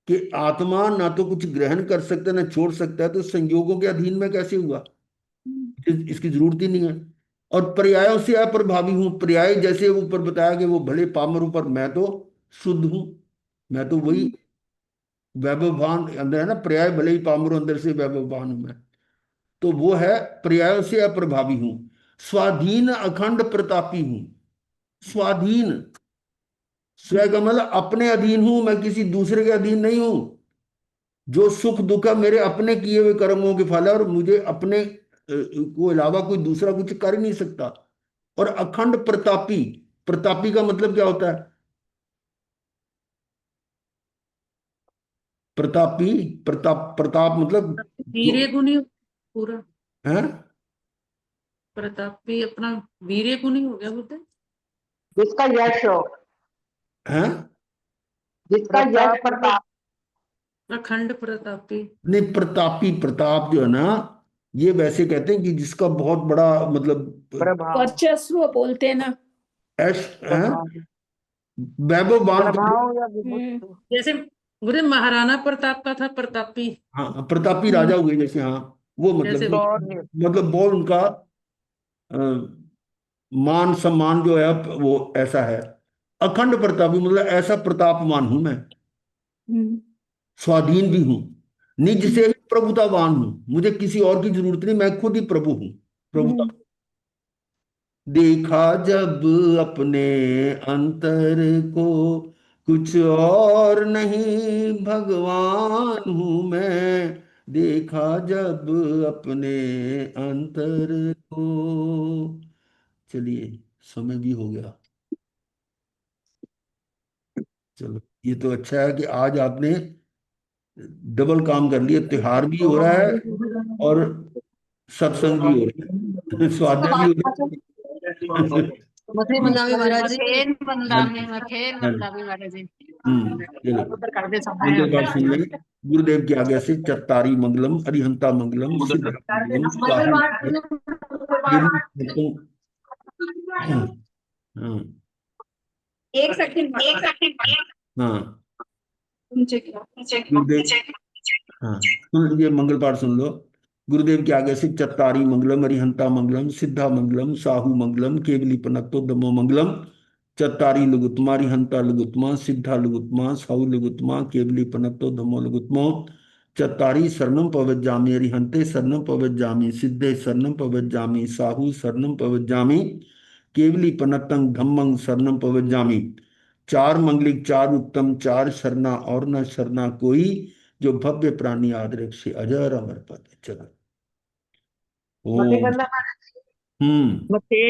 कि आत्मा ना तो कुछ ग्रहण कर सकता है ना छोड़ सकता है, तो संयोगों के अधीन में कैसे हुआ? इसकी जरूरत ही नहीं है। और पर्यायों से अप्रभावी हूं, पर्याय जैसे ऊपर बताया कि वो भले पामर हूं, पर मैं तो शुद्ध हूं। मैं तो वही वैभवान अंदर है ना, पर्याय भले ही पामर हूं, अंदर से वैभवान हूं मैं। तो वो है पर्यायों से अप्रभावी हूं। स्वाधीन अखंड प्रतापी हूं। स्वाधीन, स्व का मतलब अपने अधीन हूं, मैं किसी दूसरे के अधीन नहीं हूं। जो सुख दुख है मेरे अपने किए हुए कर्मों के फल है, और मुझे अपने को अलावा कोई दूसरा कुछ कर ही नहीं सकता। और अखंड प्रतापी, प्रतापी का मतलब क्या होता है? प्रतापी, प्रताप, प्रताप मतलब जो वीर्य गुणी पूरा, है, प्रतापी अपना वीर्य गुणी हो गया बोलते हैं। जिसका यश हो, है जिसका यश प्रताप। अखंड प्रतापी। नहीं, प्रतापी, प्रताप जो है ना, ये वैसे कहते हैं कि जिसका बहुत बड़ा मतलब प्रभाव। वर्चस्व बोलते हैं ना। ऐश हैं? वैभववान का प्रभाव या विभुत्व। जैसे गुरुदेव महाराणा प्रताप का था प्रतापी, हाँ प्रतापी राजा हुए जैसे, हाँ वो जैसे मतलब बहुत उनका अ, मान सम्मान जो है वो ऐसा है। अखंड प्रतापी मतलब ऐसा प्रतापवान हूं मैं, स्वाधीन भी हूं, निज से ही प्रभुतावान हूं, मुझे किसी और की जरूरत नहीं, मैं खुद ही प्रभु हूं, प्रभुता। देखा जब अपने अंतर को, कुछ और नहीं भगवान हूं मैं, देखा जब अपने अंतर को। चलिए समय भी हो गया। चलो ये तो अच्छा है कि आज आपने डबल काम कर लिया, त्योहार भी हो रहा है और सत्संग भी हो रहा है, स्वाध्याय भी हो रहा है। मथे मंदावी महाराज जी, हाँ मथेन हाँ मंदावी महाराज जी। चलो उधर कर दे सब मंगल पाठ सुन लें। गुरुदेव की आज्ञा से चत्तारी मंगलम, अरिहंता मंगलम, सिद्ध मंगलम, मंगल स्वाहा पाठ मंगलम। हाँ एक सेकंड हाँ चेक गुरुदेव, हाँ सुन लीजिए मंगल पाठ सुन लो। गुरुदेव की आज्ञा से चत्तारी मंगलम, अरिहंता मंगलम, सिद्धा मंगलम, साहू मंगलम, केवली पनत्तो दमो मंगलम। चत्तारी लघुत्मा, अरिहंता लघुत्मा, सिद्धा लघुत्मा, साहू लघुत्मा, केवली पनत्तो दमो लघुत्मो। चत्तारी शरणम पवज्जामि, अरिहंते शरणम पवज्जामि, सिद्धे शरणम पवज्जामि, साहू शरणम पवज्जामि, केवली पनत्तं धम्मं शरणम पवज्जामि। चार मंगलिक चार उत्तम, चार शरणा और न शरणा कोई, जो भव्य प्राणी आदर से अजर अमर पद। चलो मथे ओम। गंगा हम्म। मथे